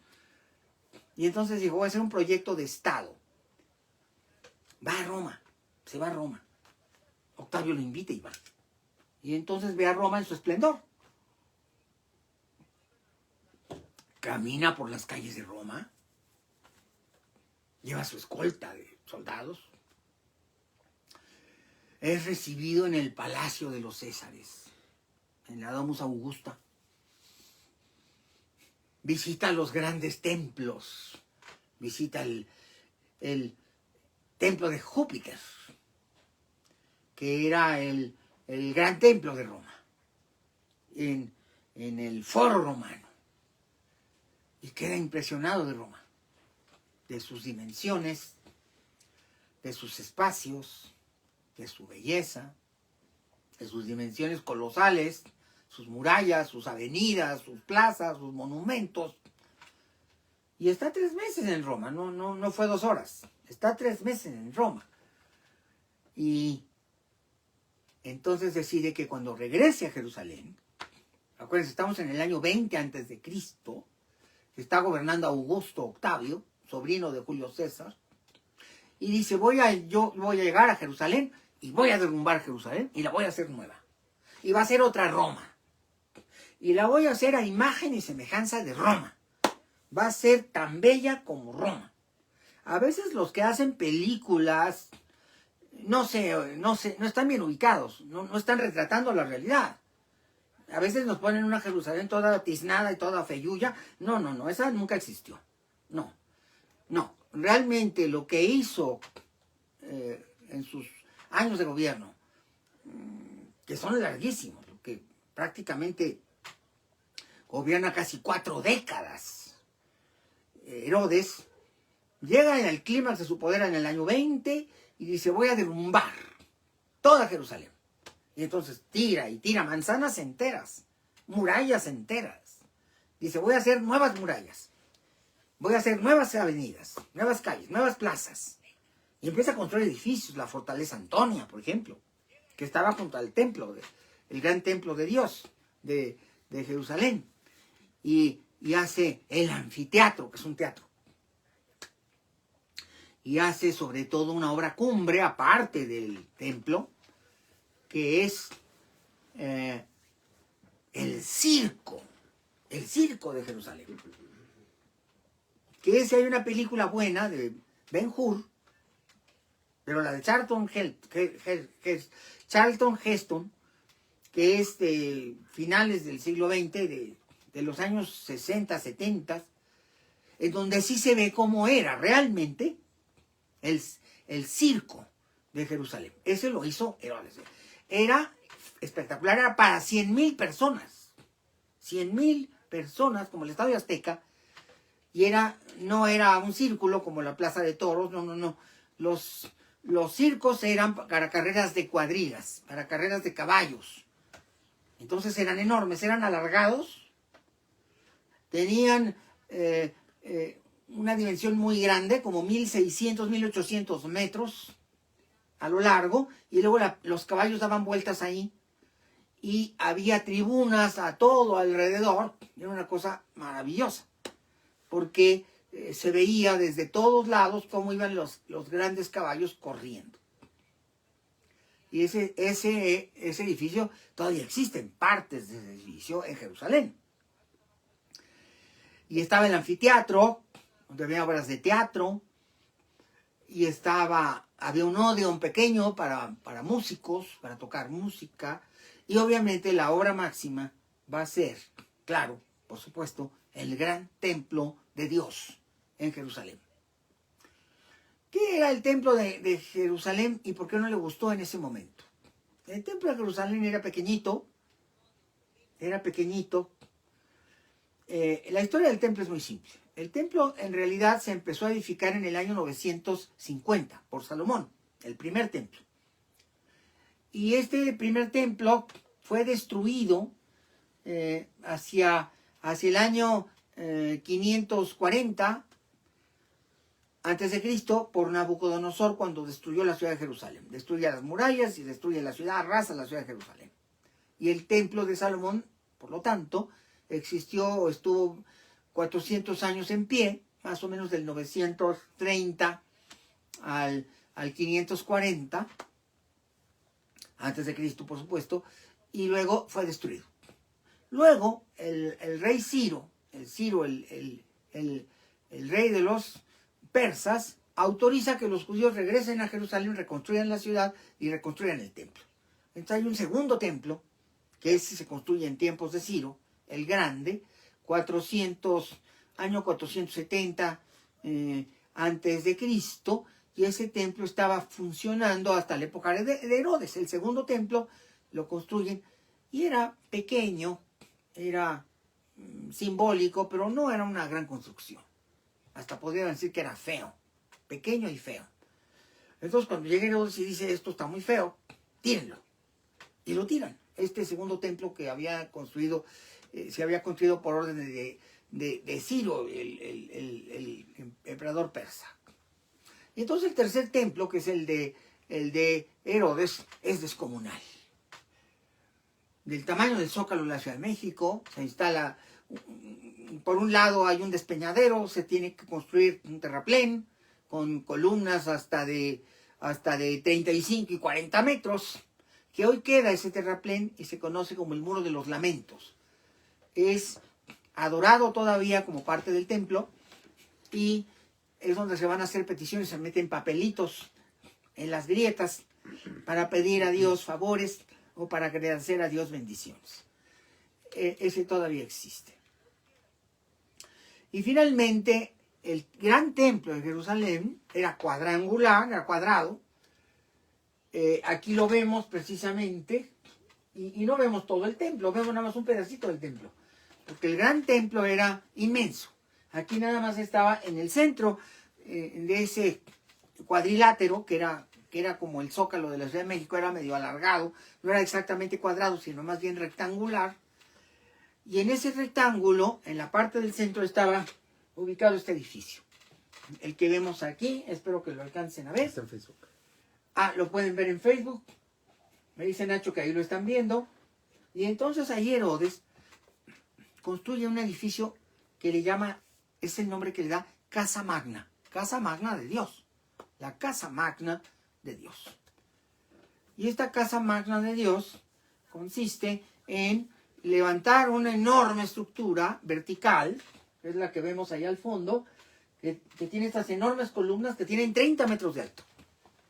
Y entonces dijo, voy a hacer un proyecto de Estado. Va a Roma, se va a Roma. Octavio lo invita y va. Y entonces ve a Roma en su esplendor. Camina por las calles de Roma, lleva su escolta de soldados, es recibido en el Palacio de los Césares, en la Domus Augusta, visita los grandes templos, visita el templo de Júpiter, que era el gran templo de Roma, en el Foro Romano. Y queda impresionado de Roma, de sus dimensiones, de sus espacios, de su belleza, de sus dimensiones colosales, sus murallas, sus avenidas, sus plazas, sus monumentos. Y está 3 meses en Roma, no fue 2 horas, está 3 meses en Roma. Y entonces decide que cuando regrese a Jerusalén, acuérdense, estamos en el año 20 antes de Cristo, está gobernando Augusto Octavio, sobrino de Julio César, y dice, yo voy a llegar a Jerusalén y voy a derrumbar Jerusalén y la voy a hacer nueva. Y va a ser otra Roma. Y la voy a hacer a imagen y semejanza de Roma. va a ser tan bella como Roma. A veces los que hacen películas no están bien ubicados, no están retratando la realidad. A veces nos ponen una Jerusalén toda tiznada y toda feyuya. No, esa nunca existió. No. Realmente lo que hizo en sus años de gobierno, que son larguísimos, que prácticamente gobierna casi 4 décadas, Herodes llega en el clímax de su poder en el año 20 y dice: voy a derrumbar toda Jerusalén. Y entonces tira manzanas enteras, murallas enteras. Dice: voy a hacer nuevas murallas, voy a hacer nuevas avenidas, nuevas calles, nuevas plazas. Y empieza a construir edificios, la fortaleza Antonia, por ejemplo, que estaba junto al templo, el gran templo de Dios de Jerusalén. Y hace el anfiteatro, que es un teatro. Y hace sobre todo una obra cumbre, aparte del templo, que es el circo de Jerusalén. Que si hay una película buena de Ben-Hur, pero la de Charlton Heston, que es de finales del siglo XX, de los años 60, 70, en donde sí se ve cómo era realmente el circo de Jerusalén. Ese lo hizo Herodes. Era espectacular, era para 100,000 personas. 100,000 personas, como el Estadio Azteca, y no era un círculo como la Plaza de Toros, no. Los circos eran para carreras de cuadrigas, para carreras de caballos. Entonces eran enormes, eran alargados, tenían una dimensión muy grande, como 1,600, 1,800 metros a lo largo, y luego los caballos daban vueltas ahí, y había tribunas a todo alrededor. Era una cosa maravillosa, porque se veía desde todos lados cómo iban los grandes caballos corriendo. Y ese edificio todavía existen partes de ese edificio en Jerusalén. Y estaba el anfiteatro, donde había obras de teatro, y había un Odeón pequeño para músicos, para tocar música, y obviamente la obra máxima va a ser, claro, por supuesto, el gran templo de Dios en Jerusalén. ¿Qué era el templo de Jerusalén y por qué no le gustó en ese momento? El templo de Jerusalén era pequeñito. La historia del templo es muy simple. El templo en realidad se empezó a edificar en el año 950 por Salomón, el primer templo. Y este primer templo fue destruido hacia el año 540 antes de Cristo por Nabucodonosor, cuando destruyó la ciudad de Jerusalén. Destruye las murallas y destruye la ciudad, arrasa la ciudad de Jerusalén. Y el templo de Salomón, por lo tanto, estuvo 400 años en pie, más o menos del 930 al 540, antes de Cristo, por supuesto, y luego fue destruido. Luego, el rey Ciro, el rey de los persas, autoriza que los judíos regresen a Jerusalén, reconstruyan la ciudad y reconstruyan el templo. Entonces hay un segundo templo, que se construye en tiempos de Ciro, el Grande, año 470 antes de Cristo, y ese templo estaba funcionando hasta la época de Herodes. El segundo templo lo construyen y era pequeño, era simbólico, pero no era una gran construcción. Hasta podrían decir que era feo, pequeño y feo. Entonces cuando llega Herodes y dice: esto está muy feo, tírenlo. Y lo tiran. Este segundo templo que había construido, se había construido por orden de Ciro, el emperador persa. Y entonces el tercer templo, que es el de Herodes, es descomunal. Del tamaño del Zócalo de la Ciudad de México, se instala, por un lado hay un despeñadero, se tiene que construir un terraplén con columnas hasta de 35 y 40 metros, que hoy queda ese terraplén y se conoce como el Muro de los Lamentos. Es adorado todavía como parte del templo, y es donde se van a hacer peticiones, se meten papelitos en las grietas para pedir a Dios favores o para agradecer a Dios bendiciones. Ese todavía existe. Y finalmente, el gran templo de Jerusalén era cuadrangular, era cuadrado. Aquí lo vemos precisamente, y no vemos todo el templo, vemos nada más un pedacito del templo, porque el gran templo era inmenso. Aquí nada más estaba en el centro de ese cuadrilátero, que era como el Zócalo de la Ciudad de México, era medio alargado, no era exactamente cuadrado, sino más bien rectangular. Y en ese rectángulo, en la parte del centro, estaba ubicado este edificio. El que vemos aquí, espero que lo alcancen a ver. Está en Facebook. Lo pueden ver en Facebook. Me dice Nacho que ahí lo están viendo. Y entonces ahí Herodes construye un edificio que le llama, es el nombre que le da Casa Magna. Casa Magna de Dios. La Casa Magna de Dios. Y esta Casa Magna de Dios consiste en levantar una enorme estructura vertical, que es la que vemos allá al fondo, que tiene estas enormes columnas que tienen 30 metros de alto.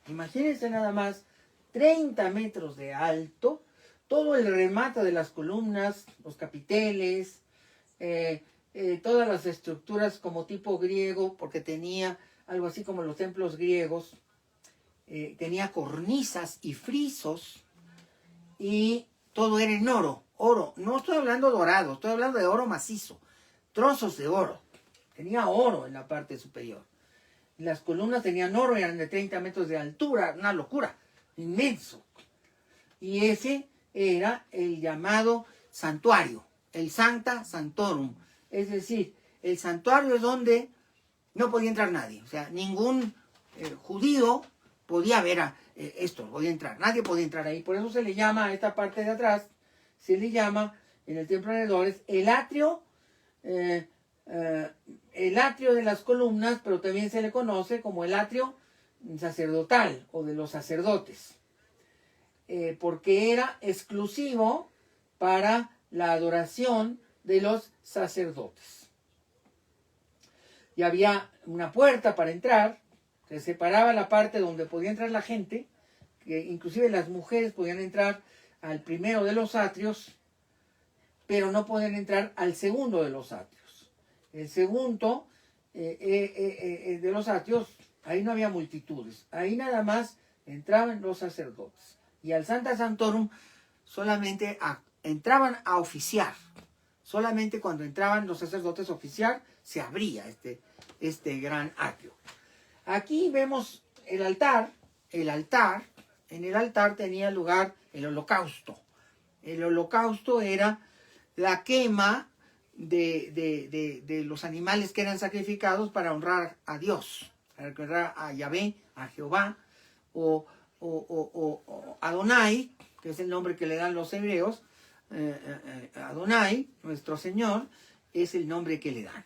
Imagínense nada más, 30 metros de alto, todo el remate de las columnas, los capiteles, todas las estructuras como tipo griego, porque tenía algo así como los templos griegos, tenía cornisas y frisos, y todo era en oro. Oro, no estoy hablando dorado, estoy hablando de oro macizo, trozos de oro. Tenía oro en la parte superior. Las columnas tenían oro, eran de 30 metros de altura, una locura, inmenso. Y ese era el llamado santuario, el Sancta Sanctorum. Es decir, el santuario es donde no podía entrar nadie. O sea, ningún judío podía ver esto, podía entrar. Nadie podía entrar ahí. Por eso se le llama a esta parte de atrás, se le llama en el templo de Herodes el atrio de las columnas, pero también se le conoce como el atrio sacerdotal o de los sacerdotes, porque era exclusivo para la adoración de los sacerdotes. Y había una puerta para entrar, se separaba la parte donde podía entrar la gente, que inclusive las mujeres podían entrar al primero de los atrios, pero no podían entrar al segundo de los atrios. El segundo de los atrios, ahí no había multitudes, ahí nada más entraban los sacerdotes. Y al Sancta Sanctorum solamente entraban a oficiar. Solamente cuando entraban los sacerdotes a oficiar, se abría este gran atrio. Aquí vemos el altar. En el altar tenía lugar el holocausto. El holocausto era la quema de los animales que eran sacrificados para honrar a Dios, para honrar a Yahvé, a Jehová, o Adonai, que es el nombre que le dan los hebreos. Adonai, nuestro Señor, es el nombre que le dan.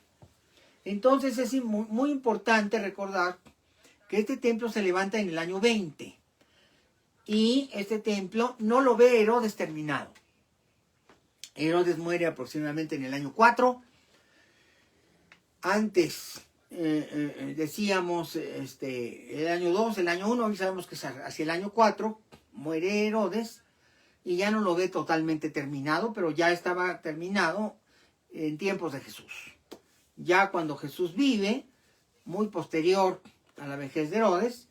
Entonces es muy importante recordar que este templo se levanta en el año 20 y este templo no lo ve Herodes terminado. Herodes muere aproximadamente en el año 4. Antes decíamos el año 2, el año 1, y sabemos que hacia el año 4 muere Herodes y ya no lo ve totalmente terminado, pero ya estaba terminado en tiempos de Jesús. Ya cuando Jesús vive, muy posterior a la vejez de Herodes,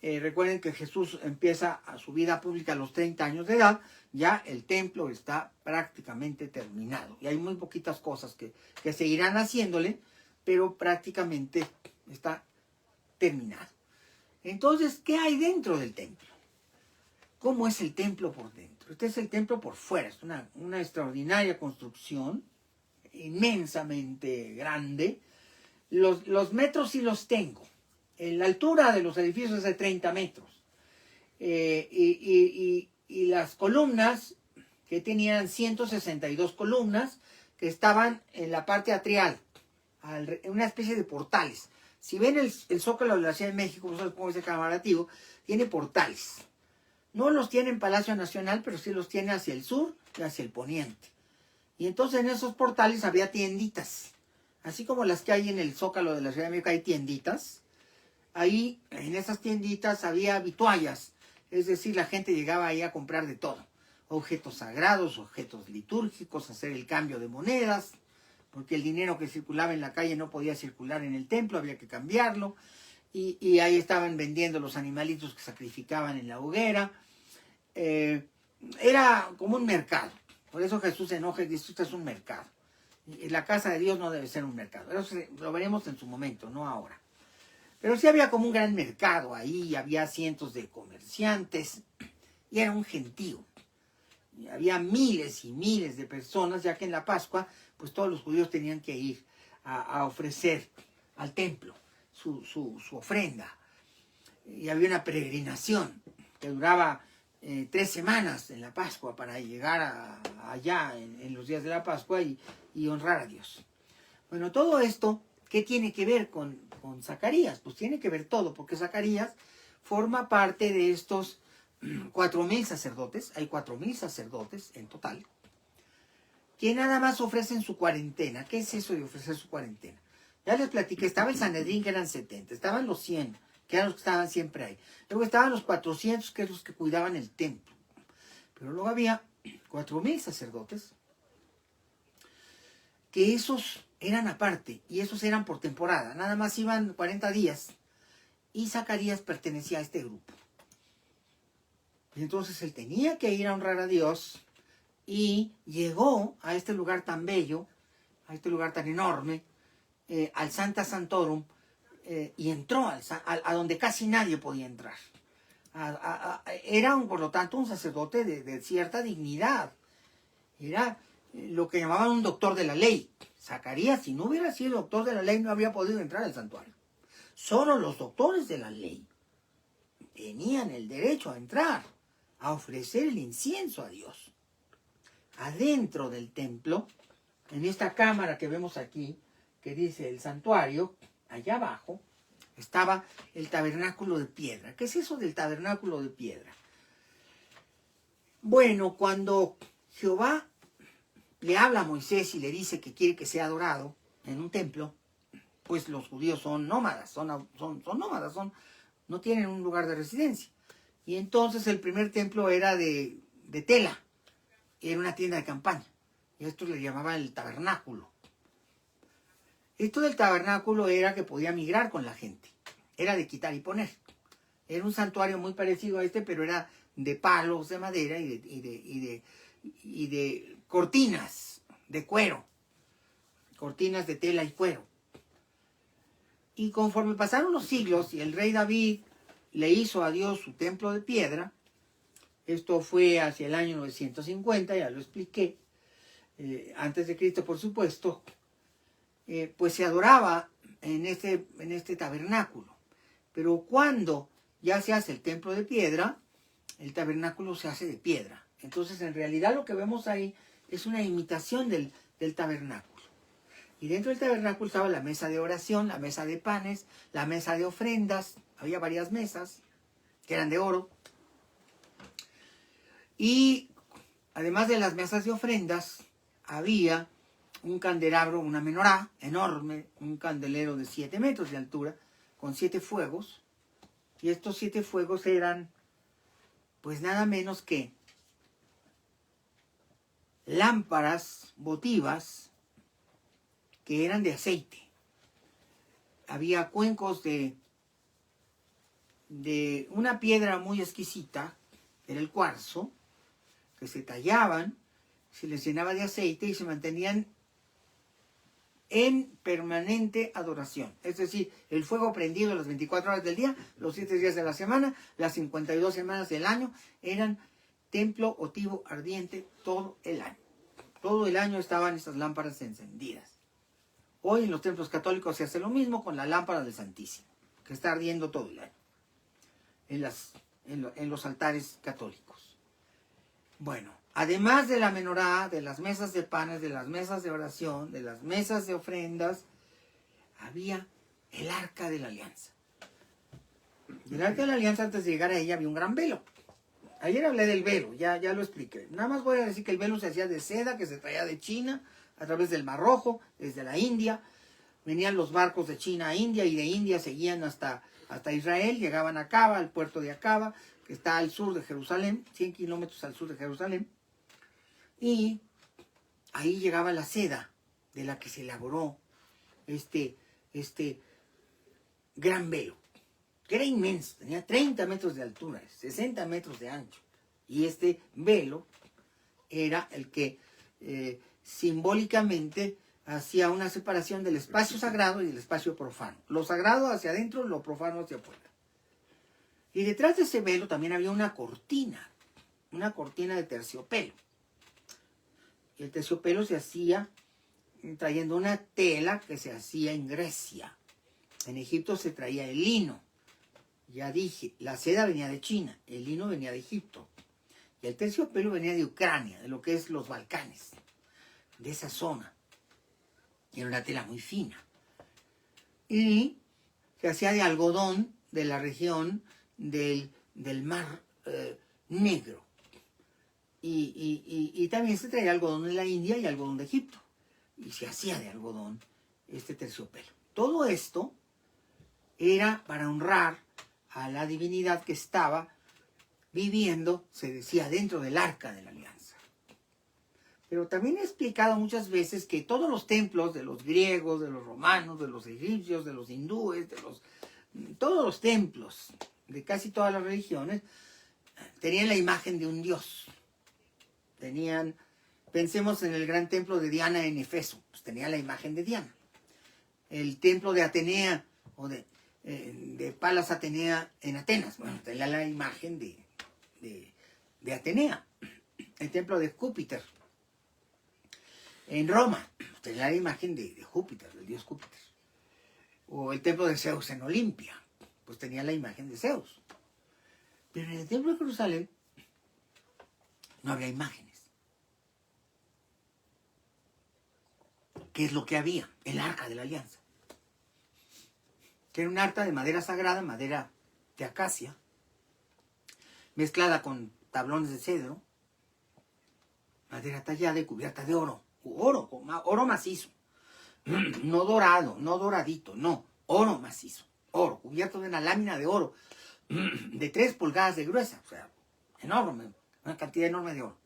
recuerden que Jesús empieza a su vida pública a los 30 años de edad, ya el templo está prácticamente terminado. Y hay muy poquitas cosas que seguirán haciéndole, pero prácticamente está terminado. Entonces, ¿qué hay dentro del templo? ¿Cómo es el templo por dentro? Este es el templo por fuera, es una extraordinaria construcción, inmensamente grande. Los metros sí los tengo. La altura de los edificios es de 30 metros. Y las columnas, que tenían 162 columnas, que estaban en la parte atrial, en una especie de portales. Si ven el Zócalo de la Ciudad de México, como es el comparativo, tiene portales. No los tiene en Palacio Nacional, pero sí los tiene hacia el sur y hacia el poniente. Y entonces en esos portales había tienditas, así como las que hay en el Zócalo de la Ciudad de México, hay tienditas. Ahí, en esas tienditas, había vituallas, es decir, la gente llegaba ahí a comprar de todo. Objetos sagrados, objetos litúrgicos, hacer el cambio de monedas, porque el dinero que circulaba en la calle no podía circular en el templo, había que cambiarlo. Y ahí estaban vendiendo los animalitos que sacrificaban en la hoguera. Era como un mercado. Por eso Jesús se enoja y dice, esto es un mercado. Y la casa de Dios no debe ser un mercado. Eso lo veremos en su momento, no ahora. Pero sí había como un gran mercado ahí, había cientos de comerciantes y era un gentío. Y había miles y miles de personas, ya que en la Pascua, pues todos los judíos tenían que ir a ofrecer al templo su ofrenda. Y había una peregrinación que duraba 3 semanas en la Pascua para llegar allá en los días de la Pascua y honrar a Dios. Bueno, todo esto, ¿qué tiene que ver con Zacarías? Pues tiene que ver todo, porque Zacarías forma parte de estos 4,000 sacerdotes, hay 4,000 sacerdotes en total, que nada más ofrecen su cuarentena. ¿Qué es eso de ofrecer su cuarentena? Ya les platiqué, estaba el Sanedrín, que eran 70, estaban los 100, que eran los que estaban siempre ahí. Luego estaban los 400, que eran los que cuidaban el templo. Pero luego había 4,000 sacerdotes, que esos eran aparte, y esos eran por temporada, nada más iban 40 días, y Zacarías pertenecía a este grupo. Y entonces él tenía que ir a honrar a Dios, y llegó a este lugar tan bello, a este lugar tan enorme, al Sancta Sanctorum, y entró a donde casi nadie podía entrar. Era, por lo tanto, un sacerdote de cierta dignidad. Era lo que llamaban un doctor de la ley. Zacarías, si no hubiera sido doctor de la ley, no habría podido entrar al santuario. Solo los doctores de la ley tenían el derecho a entrar, a ofrecer el incienso a Dios. Adentro del templo, en esta cámara que vemos aquí, que dice el santuario, allá abajo, estaba el tabernáculo de piedra. ¿Qué es eso del tabernáculo de piedra? Bueno, cuando Jehová le habla a Moisés y le dice que quiere que sea adorado en un templo, pues los judíos son nómadas, nómadas, no tienen un lugar de residencia. Y entonces el primer templo era de tela, era una tienda de campaña, y esto le llamaba el tabernáculo. Esto del tabernáculo era que podía migrar con la gente, era de quitar y poner. Era un santuario muy parecido a este, pero era de palos de madera y de cortinas de cuero, cortinas de tela y cuero. Y conforme pasaron los siglos y el rey David le hizo a Dios su templo de piedra, esto fue hacia el año 950, ya lo expliqué, antes de Cristo por supuesto, pues se adoraba en este tabernáculo. Pero cuando ya se hace el templo de piedra, el tabernáculo se hace de piedra. Entonces en realidad lo que vemos ahí es una imitación del tabernáculo. Y dentro del tabernáculo estaba la mesa de oración, la mesa de panes, la mesa de ofrendas. Había varias mesas que eran de oro. Y además de las mesas de ofrendas, había un candelabro, una menorá enorme, un candelero de 7 metros de altura, con 7 fuegos. Y estos 7 fuegos eran, pues nada menos que lámparas votivas que eran de aceite. Había cuencos de una piedra muy exquisita, era el cuarzo, que se tallaban, se les llenaba de aceite y se mantenían en permanente adoración. Es decir, el fuego prendido las 24 horas del día, los 7 días de la semana, las 52 semanas del año, eran templo otivo ardiente todo el año. Todo el año estaban estas lámparas encendidas. Hoy en los templos católicos se hace lo mismo con la lámpara del Santísimo, que está ardiendo todo el año en los altares católicos. Bueno, además de la menorá, de las mesas de panes, de las mesas de oración, de las mesas de ofrendas, había el Arca de la Alianza. Y el Arca de la Alianza, antes de llegar a ella, había un gran velo. Ayer hablé del velo, ya lo expliqué. Nada más voy a decir que el velo se hacía de seda, que se traía de China, a través del Mar Rojo, desde la India. Venían los barcos de China a India y de India seguían hasta Israel, llegaban a Acaba, al puerto de Acaba, que está al sur de Jerusalén, 100 kilómetros al sur de Jerusalén. Y ahí llegaba la seda de la que se elaboró este gran velo, que era inmenso, tenía 30 metros de altura, 60 metros de ancho. Y este velo era el que simbólicamente hacía una separación del espacio sagrado y del espacio profano. Lo sagrado hacia adentro, lo profano hacia afuera. Y detrás de ese velo también había una cortina de terciopelo. Y el terciopelo se hacía trayendo una tela que se hacía en Grecia. En Egipto se traía el lino. Ya dije, la seda venía de China, el lino venía de Egipto. Y el terciopelo venía de Ucrania, de lo que es los Balcanes, de esa zona. Y era una tela muy fina. Y se hacía de algodón de la región del Mar Negro. Y también se traía algodón de la India y algodón de Egipto. Y se hacía de algodón este terciopelo. Todo esto era para honrar a la divinidad que estaba viviendo, se decía, dentro del Arca de la Alianza. Pero también he explicado muchas veces que todos los templos de los griegos, de los romanos, de los egipcios, de los hindúes, todos los templos de casi todas las religiones tenían la imagen de un dios. Pensemos en el gran templo de Diana en Efeso, pues tenía la imagen de Diana. El templo de Atenea o de Palas Atenea en Atenas, bueno, tenía la imagen de Atenea. El templo de Júpiter en Roma, tenía la imagen de Júpiter, del dios Júpiter. O el templo de Zeus en Olimpia, pues tenía la imagen de Zeus. Pero en el templo de Jerusalén no había imágenes. ¿Qué es lo que había? El Arca de la Alianza. Que era un arca de madera sagrada, madera de acacia, mezclada con tablones de cedro, madera tallada y cubierta de oro. Oro macizo. No dorado, no doradito, no. Oro macizo. Oro, cubierto de una lámina de oro de 3 pulgadas de gruesa. O sea, enorme, una cantidad enorme de oro.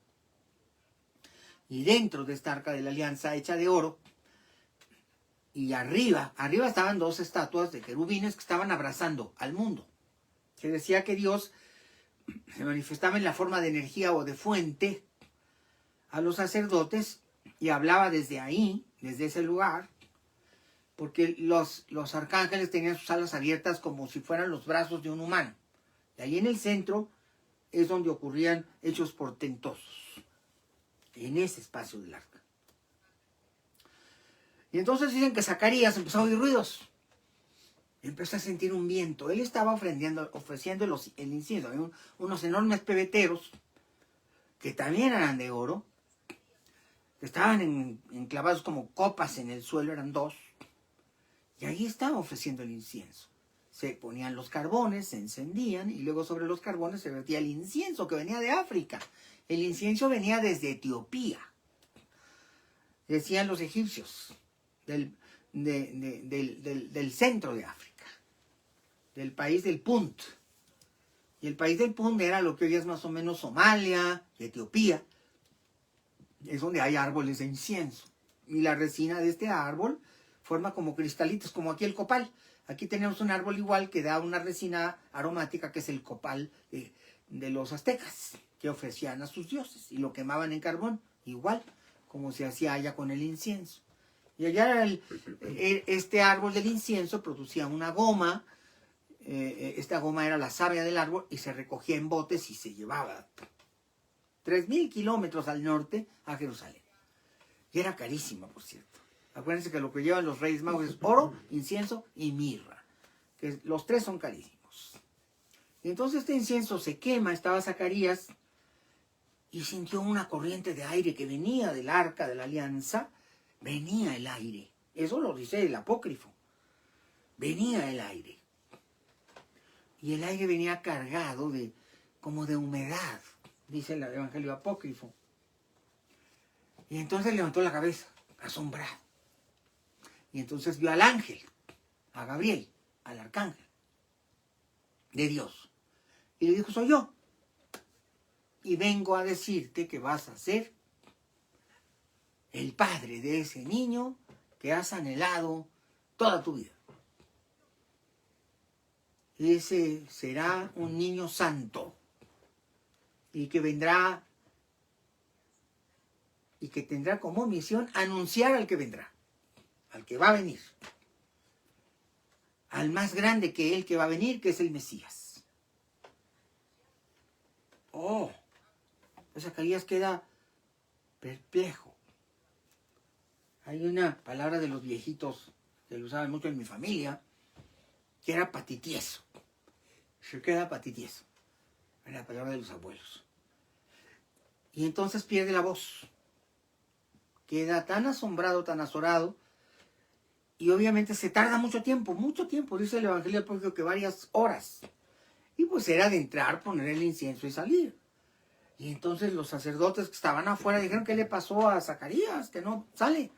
Y dentro de esta Arca de la Alianza hecha de oro, y arriba estaban 2 estatuas de querubines que estaban abrazando al mundo. Se decía que Dios se manifestaba en la forma de energía o de fuente a los sacerdotes y hablaba desde ahí, desde ese lugar, porque los arcángeles tenían sus alas abiertas como si fueran los brazos de un humano. Y ahí en el centro es donde ocurrían hechos portentosos, en ese espacio del arca. Y entonces dicen que Zacarías empezó a oír ruidos. Empezó a sentir un viento. Él estaba ofreciendo el incienso. Había unos enormes pebeteros que también eran de oro, que estaban enclavados como copas en el suelo, eran 2. Y ahí estaba ofreciendo el incienso. Se ponían los carbones, se encendían, y luego sobre los carbones se vertía el incienso que venía de África. El incienso venía desde Etiopía. Decían los egipcios. Del centro de África, del país del Punt. Y el país del Punt era lo que hoy es más o menos Somalia, Etiopía. Es donde hay árboles de incienso. Y la resina de este árbol forma como cristalitos, como aquí el copal. Aquí tenemos un árbol igual que da una resina aromática, que es el copal de los aztecas, que ofrecían a sus dioses y lo quemaban en carbón, igual como se hacía allá con el incienso. Y allá este árbol del incienso producía una goma. Esta goma era la savia del árbol y se recogía en botes y se llevaba 3.000 kilómetros al norte a Jerusalén. Y era carísima, por cierto. Acuérdense que lo que llevan los Reyes Magos es oro, incienso y mirra. Que los 3 son carísimos. Y entonces este incienso se quema, estaba Zacarías, y sintió una corriente de aire que venía del Arca de la Alianza. Venía el aire. Eso lo dice el apócrifo. Venía el aire. Y el aire venía cargado como de humedad, dice el Evangelio apócrifo. Y entonces levantó la cabeza, asombrado. Y entonces vio al ángel, a Gabriel, al arcángel de Dios. Y le dijo, soy yo. Y vengo a decirte que vas a ser el padre de ese niño que has anhelado toda tu vida. Ese será un niño santo y que vendrá y que tendrá como misión anunciar al que vendrá, al que va a venir, al más grande que él que va a venir, que es el Mesías. Oh, pues Zacarías queda perplejo. Hay una palabra de los viejitos que lo usaban mucho en mi familia, que era patitieso. Se queda patitieso. Era la palabra de los abuelos. Y entonces pierde la voz. Queda tan asombrado, tan azorado, y obviamente se tarda mucho tiempo, dice el Evangelio apócrifo que varias horas. Y pues era de entrar, poner el incienso y salir. Y entonces los sacerdotes que estaban afuera dijeron, ¿qué le pasó a Zacarías? Que no sale.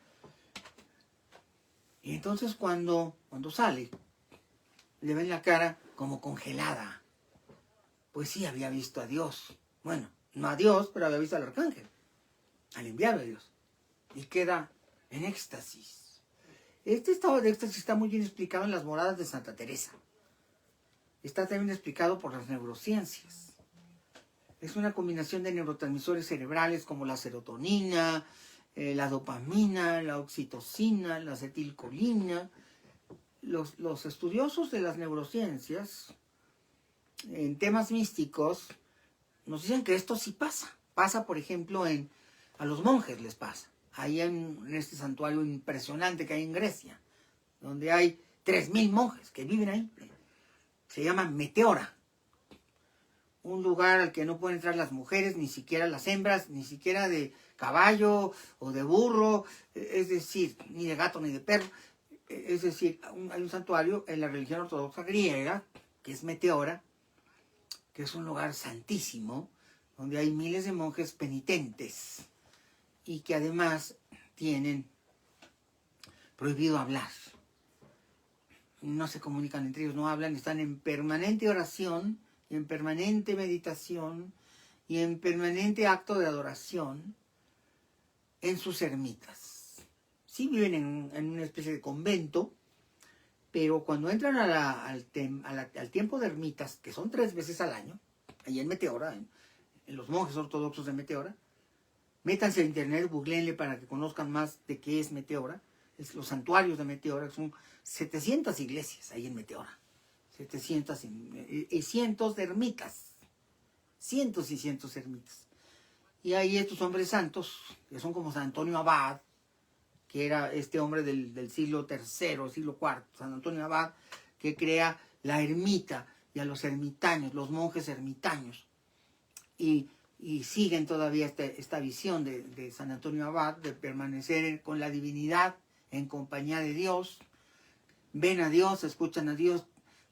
Y entonces cuando sale, le ven la cara como congelada. Pues sí, había visto a Dios. Bueno, no a Dios, pero había visto al arcángel, al enviado de Dios. Y queda en éxtasis. Este estado de éxtasis está muy bien explicado en las moradas de Santa Teresa. Está también explicado por las neurociencias. Es una combinación de neurotransmisores cerebrales como la serotonina, la dopamina, la oxitocina, la acetilcolina. Los estudiosos de las neurociencias, en temas místicos, nos dicen que esto sí pasa. Pasa, por ejemplo, a los monjes les pasa. Ahí en este santuario impresionante que hay en Grecia, donde hay 3.000 monjes que viven ahí. Se llama Meteora. Un lugar al que no pueden entrar las mujeres, ni siquiera las hembras, ni siquiera de caballo o de burro, es decir, ni de gato ni de perro. Es decir, hay un santuario en la religión ortodoxa griega, que es Meteora, que es un lugar santísimo, donde hay miles de monjes penitentes y que además tienen prohibido hablar. No se comunican entre ellos, no hablan, están en permanente oración, en permanente meditación y en permanente acto de adoración en sus ermitas. Sí viven en una especie de convento, pero cuando entran al tiempo de ermitas, que son 3 veces al año, ahí en Meteora, en los monjes ortodoxos de Meteora, métanse a internet, googleenle para que conozcan más de qué es Meteora. Los santuarios de Meteora, son 700 iglesias ahí en Meteora. 700 y cientos de ermitas. Cientos y cientos de ermitas. Y hay estos hombres santos, que son como San Antonio Abad, que era este hombre del siglo III, siglo IV, San Antonio Abad, que crea la ermita y a los ermitaños, los monjes ermitaños. Y siguen todavía esta visión de San Antonio Abad, de permanecer con la divinidad, en compañía de Dios. Ven a Dios, escuchan a Dios,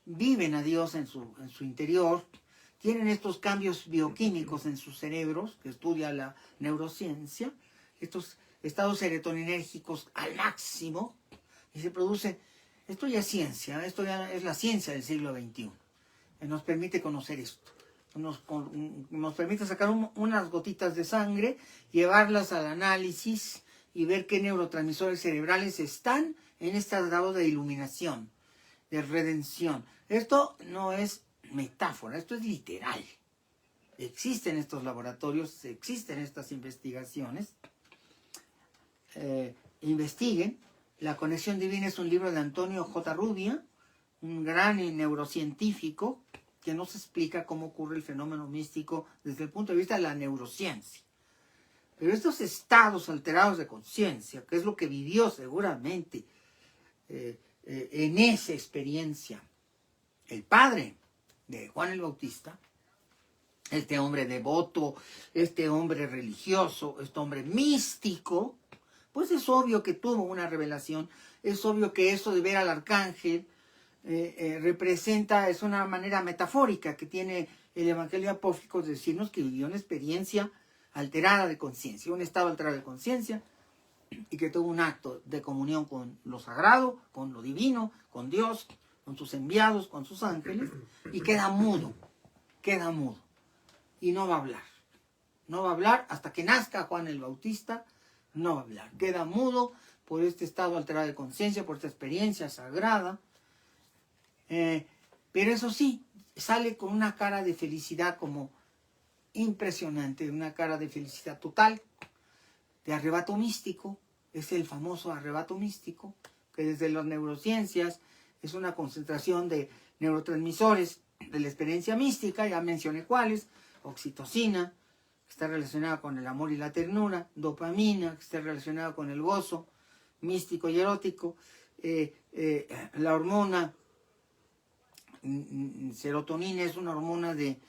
viven a Dios en su interior. Tienen estos cambios bioquímicos en sus cerebros, que estudia la neurociencia, estos estados serotoninérgicos al máximo, y se produce, esto ya es ciencia, esto ya es la ciencia del siglo XXI, que nos permite conocer esto. Nos permite sacar unas gotitas de sangre, llevarlas al análisis y ver qué neurotransmisores cerebrales están en este estado de iluminación, de redención. Esto no es metáfora, esto es literal. Existen estos laboratorios, existen estas investigaciones. Investiguen. La conexión divina es un libro de Antonio J. Rubia, un gran neurocientífico que nos explica cómo ocurre el fenómeno místico desde el punto de vista de la neurociencia. Pero estos estados alterados de conciencia, que es lo que vivió seguramente en esa experiencia el padre de Juan el Bautista, este hombre devoto, este hombre religioso, este hombre místico, pues es obvio que tuvo una revelación, es obvio que eso de ver al arcángel representa, es una manera metafórica que tiene el Evangelio apócrifo de decirnos que vivió una experiencia alterada de conciencia, un estado alterado de conciencia, y que tuvo un acto de comunión con lo sagrado, con lo divino, con Dios, con sus enviados, con sus ángeles, y queda mudo, y no va a hablar. No va a hablar hasta que nazca Juan el Bautista, no va a hablar. Queda mudo por este estado alterado de conciencia, por esta experiencia sagrada. Pero eso sí, sale con una cara de felicidad como impresionante, una cara de felicidad total, de arrebato místico. Es el famoso arrebato místico, que desde las neurociencias es una concentración de neurotransmisores de la experiencia mística, ya mencioné cuáles: oxitocina, que está relacionada con el amor y la ternura; dopamina, que está relacionada con el gozo místico y erótico; la hormona serotonina es una hormona de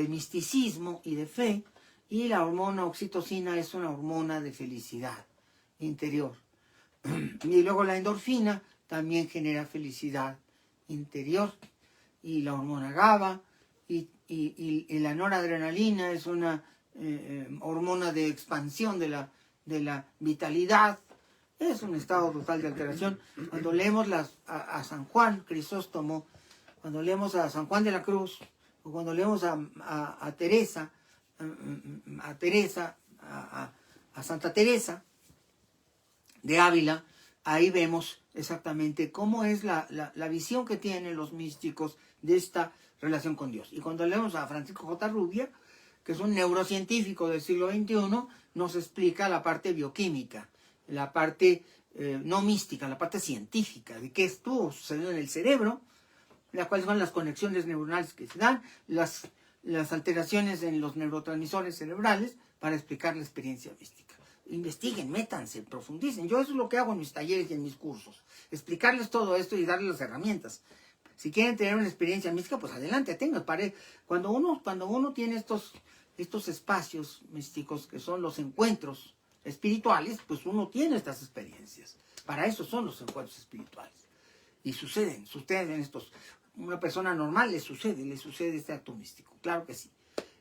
misticismo y de fe, y la hormona oxitocina es una hormona de felicidad interior. Y luego la endorfina también genera felicidad interior, y la hormona GABA y la noradrenalina es una hormona de expansión de la vitalidad. Es un estado total de alteración. Cuando leemos a San Juan Crisóstomo, cuando leemos a San Juan de la Cruz, o cuando leemos a Teresa, a Santa Teresa de Ávila, ahí vemos exactamente cómo es la visión que tienen los místicos de esta relación con Dios. Y cuando leemos a Francisco J. Rubia, que es un neurocientífico del siglo XXI, nos explica la parte bioquímica, la parte no mística, la parte científica, de qué estuvo sucediendo en el cerebro, cuáles son las conexiones neuronales que se dan, las alteraciones en los neurotransmisores cerebrales, para explicar la experiencia mística. Investiguen, métanse, profundicen. Yo eso es lo que hago en mis talleres y en mis cursos. Explicarles todo esto y darles las herramientas. Si quieren tener una experiencia mística, pues adelante, tengan. Cuando uno tiene estos espacios místicos, que son los encuentros espirituales, pues uno tiene estas experiencias. Para eso son los encuentros espirituales. Y suceden estos. Una persona normal le sucede este acto místico, claro que sí.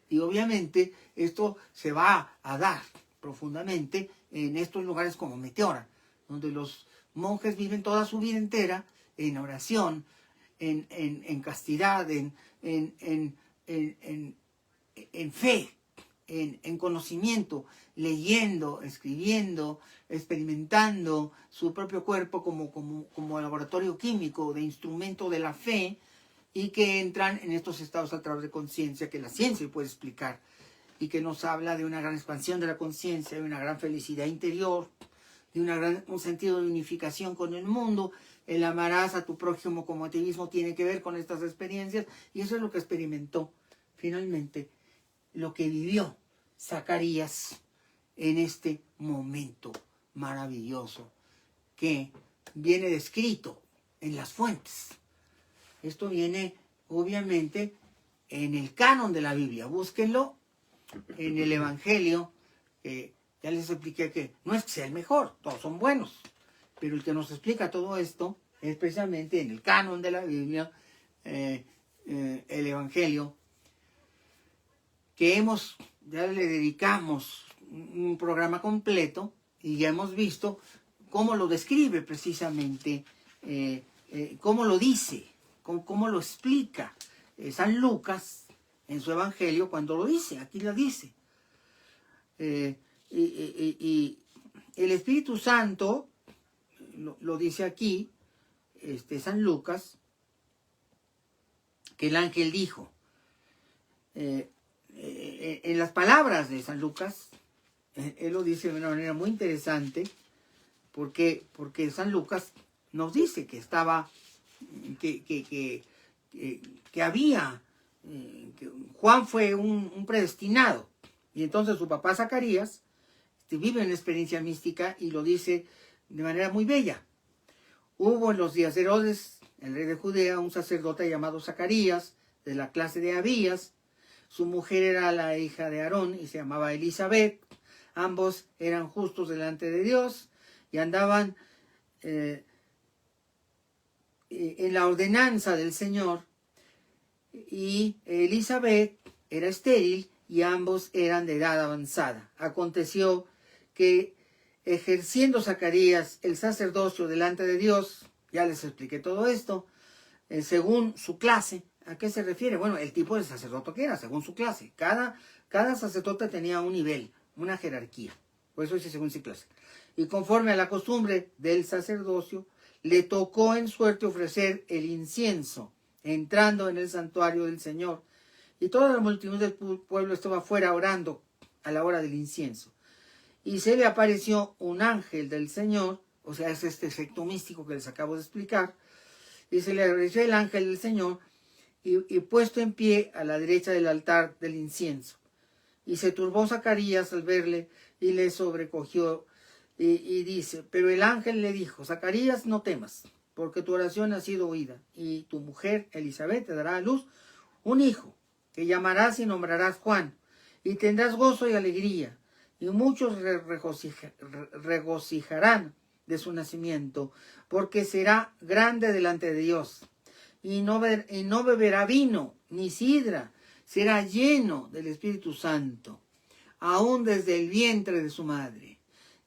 Y obviamente esto se va a dar profundamente en estos lugares como Meteora, donde los monjes viven toda su vida entera en oración, en castidad, en fe, en conocimiento, leyendo, escribiendo, experimentando su propio cuerpo como laboratorio químico, de instrumento de la fe, y que entran en estos estados alterados de conciencia que la ciencia puede explicar, y que nos habla de una gran expansión de la conciencia, de una gran felicidad interior, de un sentido de unificación con el mundo. El amarás a tu prójimo como a ti mismo tiene que ver con estas experiencias, y eso es lo que experimentó finalmente, lo que vivió Zacarías en este momento maravilloso que viene descrito en las fuentes. Esto viene obviamente en el canon de la Biblia. Búsquenlo en el Evangelio. Ya les expliqué que no es que sea el mejor, todos son buenos, pero el que nos explica todo esto es precisamente en el canon de la Biblia, el Evangelio, que ya le dedicamos un programa completo, y ya hemos visto cómo lo describe precisamente, cómo lo dice, cómo lo explica San Lucas en su Evangelio cuando lo dice. Aquí lo dice. Y el Espíritu Santo lo dice aquí, San Lucas, que el ángel dijo. En las palabras de San Lucas, él lo dice de una manera muy interesante, porque San Lucas nos dice que había, que Juan fue un predestinado, y entonces su papá Zacarías vive una experiencia mística y lo dice de manera muy bella. Hubo en los días de Herodes, el rey de Judea, un sacerdote llamado Zacarías, de la clase de Abías. Su mujer era la hija de Aarón y se llamaba Elizabeth. Ambos eran justos delante de Dios y andaban en la ordenanza del Señor, y Elizabeth era estéril y ambos eran de edad avanzada. Aconteció que ejerciendo Zacarías el sacerdocio delante de Dios, ya les expliqué todo esto, según su clase. ¿A qué se refiere? Bueno, el tipo de sacerdote que era, según su clase. Cada sacerdote tenía un nivel, una jerarquía. Por eso dice según su clase. Y conforme a la costumbre del sacerdocio, le tocó en suerte ofrecer el incienso, entrando en el santuario del Señor. Y toda la multitud del pueblo estaba afuera orando a la hora del incienso. Y se le apareció un ángel del Señor, o sea, es este efecto místico que les acabo de explicar, y se le apareció el ángel del Señor, y puesto en pie a la derecha del altar del incienso. Y se turbó Zacarías al verle, y le sobrecogió, y dice, pero el ángel le dijo, Zacarías, no temas, porque tu oración ha sido oída, y tu mujer Elizabeth te dará a luz un hijo, que llamarás y nombrarás Juan, y tendrás gozo y alegría, y muchos regocijarán de su nacimiento, porque será grande delante de Dios, y no beberá vino ni sidra, será lleno del Espíritu Santo, aún desde el vientre de su madre,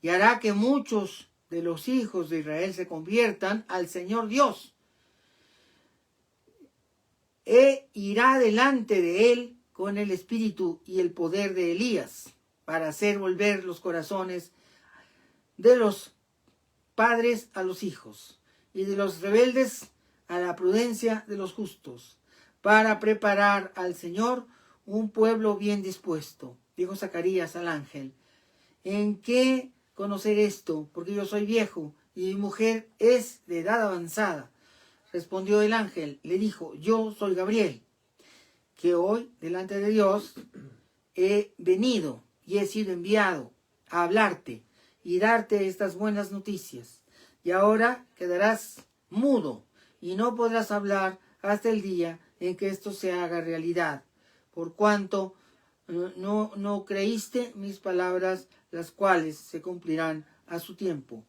y hará que muchos de los hijos de Israel se conviertan al Señor Dios, e irá delante de él con el espíritu y el poder de Elías, para hacer volver los corazones de los padres a los hijos, y de los rebeldes a la prudencia de los justos, para preparar al Señor un pueblo bien dispuesto. Dijo Zacarías al ángel, ¿en qué conocer esto? Porque yo soy viejo, y mi mujer es de edad avanzada. Respondió el ángel, le dijo, yo soy Gabriel, que hoy delante de Dios he venido y he sido enviado a hablarte y darte estas buenas noticias. Y ahora quedarás mudo y no podrás hablar hasta el día en que esto se haga realidad, por cuanto no creíste mis palabras, las cuales se cumplirán a su tiempo.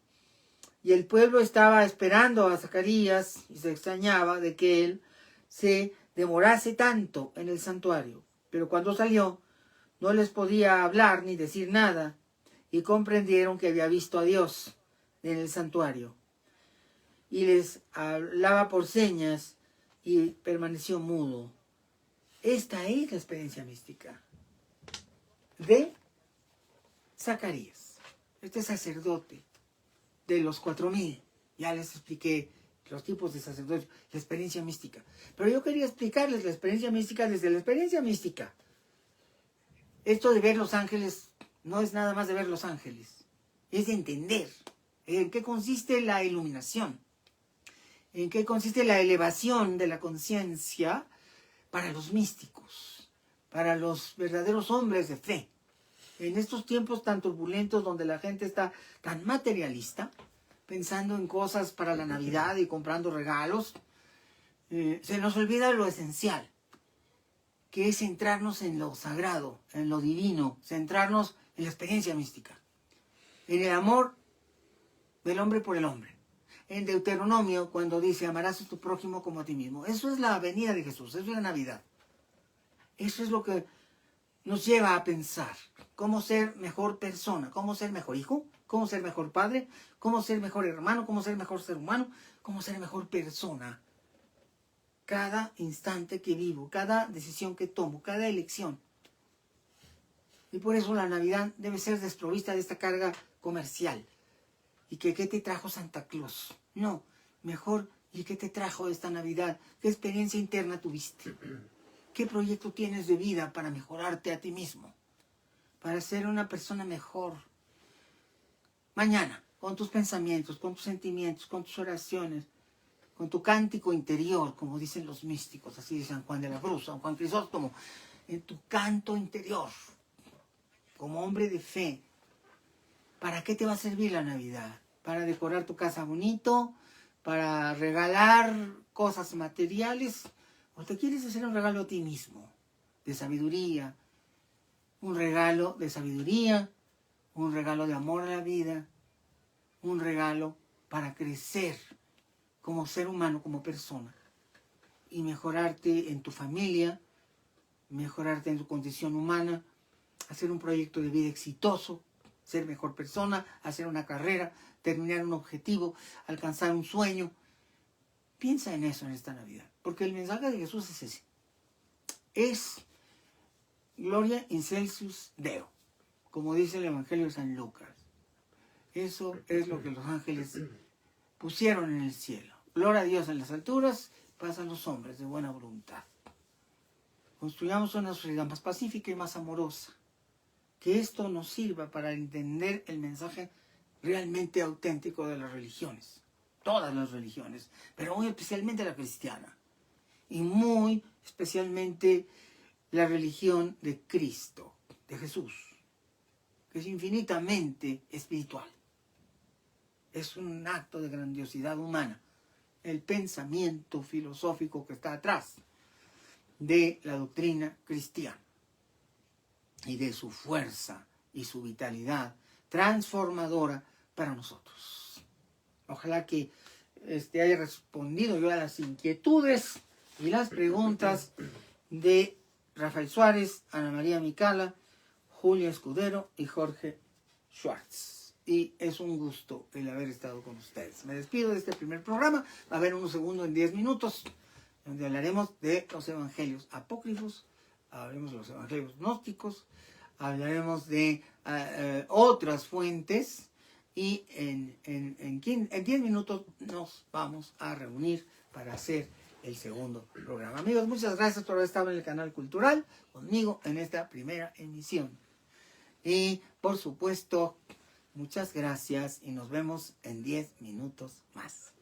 Y el pueblo estaba esperando a Zacarías y se extrañaba de que él se demorase tanto en el santuario. Pero cuando salió, no les podía hablar ni decir nada, y comprendieron que había visto a Dios en el santuario. Y les hablaba por señas y permaneció mudo. Esta es la experiencia mística de Zacarías, este sacerdote de los 4000. Ya les expliqué los tipos de sacerdocio, la experiencia mística. Pero yo quería explicarles la experiencia mística desde la experiencia mística. Esto de ver los ángeles no es nada más de ver los ángeles, es de entender en qué consiste la iluminación, en qué consiste la elevación de la conciencia para los místicos, para los verdaderos hombres de fe. En estos tiempos tan turbulentos donde la gente está tan materialista, pensando en cosas para la Navidad y comprando regalos, se nos olvida lo esencial, que es centrarnos en lo sagrado, en lo divino, centrarnos en la experiencia mística, en el amor del hombre por el hombre. En Deuteronomio, cuando dice, amarás a tu prójimo como a ti mismo. Eso es la venida de Jesús, eso es la Navidad. Eso es lo que nos lleva a pensar cómo ser mejor persona, cómo ser mejor hijo, cómo ser mejor padre, cómo ser mejor hermano, cómo ser mejor ser humano, cómo ser mejor persona. Cada instante que vivo, cada decisión que tomo, cada elección. Y por eso la Navidad debe ser desprovista de esta carga comercial. ¿Y qué te trajo Santa Claus? No, mejor, ¿y qué te trajo esta Navidad? ¿Qué experiencia interna tuviste? ¿Qué proyecto tienes de vida para mejorarte a ti mismo? Para ser una persona mejor. Mañana, con tus pensamientos, con tus sentimientos, con tus oraciones, con tu cántico interior, como dicen los místicos, así de San Juan de la Cruz, San Juan Crisóstomo, en tu canto interior, como hombre de fe. ¿Para qué te va a servir la Navidad? ¿Para decorar tu casa bonito? ¿Para regalar cosas materiales? ¿O te quieres hacer un regalo a ti mismo? De sabiduría. Un regalo de sabiduría, un regalo de amor a la vida, un regalo para crecer como ser humano, como persona, y mejorarte en tu familia, mejorarte en tu condición humana, hacer un proyecto de vida exitoso, ser mejor persona, hacer una carrera, terminar un objetivo, alcanzar un sueño. Piensa en eso en esta Navidad, porque el mensaje de Jesús es ese. Es Gloria in excelsis Deo, como dice el Evangelio de San Lucas. Eso es lo que los ángeles pusieron en el cielo. Gloria a Dios en las alturas, paz a los hombres de buena voluntad. Construyamos una sociedad más pacífica y más amorosa. Que esto nos sirva para entender el mensaje realmente auténtico de las religiones. Todas las religiones, pero muy especialmente la cristiana. Y muy especialmente la religión de Cristo, de Jesús, que es infinitamente espiritual. Es un acto de grandiosidad humana, el pensamiento filosófico que está atrás de la doctrina cristiana y de su fuerza y su vitalidad transformadora para nosotros. Ojalá que haya respondido yo a las inquietudes y las preguntas de Rafael Suárez, Ana María Micala, Julia Escudero y Jorge Schwartz. Y es un gusto el haber estado con ustedes. Me despido de este primer programa. Va a haber unos segundos en 10 minutos, donde hablaremos de los evangelios apócrifos, hablaremos de los evangelios gnósticos, hablaremos de otras fuentes y en 10 minutos nos vamos a reunir para hacer el segundo programa. Amigos, muchas gracias por haber estado en el canal cultural conmigo en esta primera emisión. Y por supuesto, muchas gracias y nos vemos en 10 minutos más.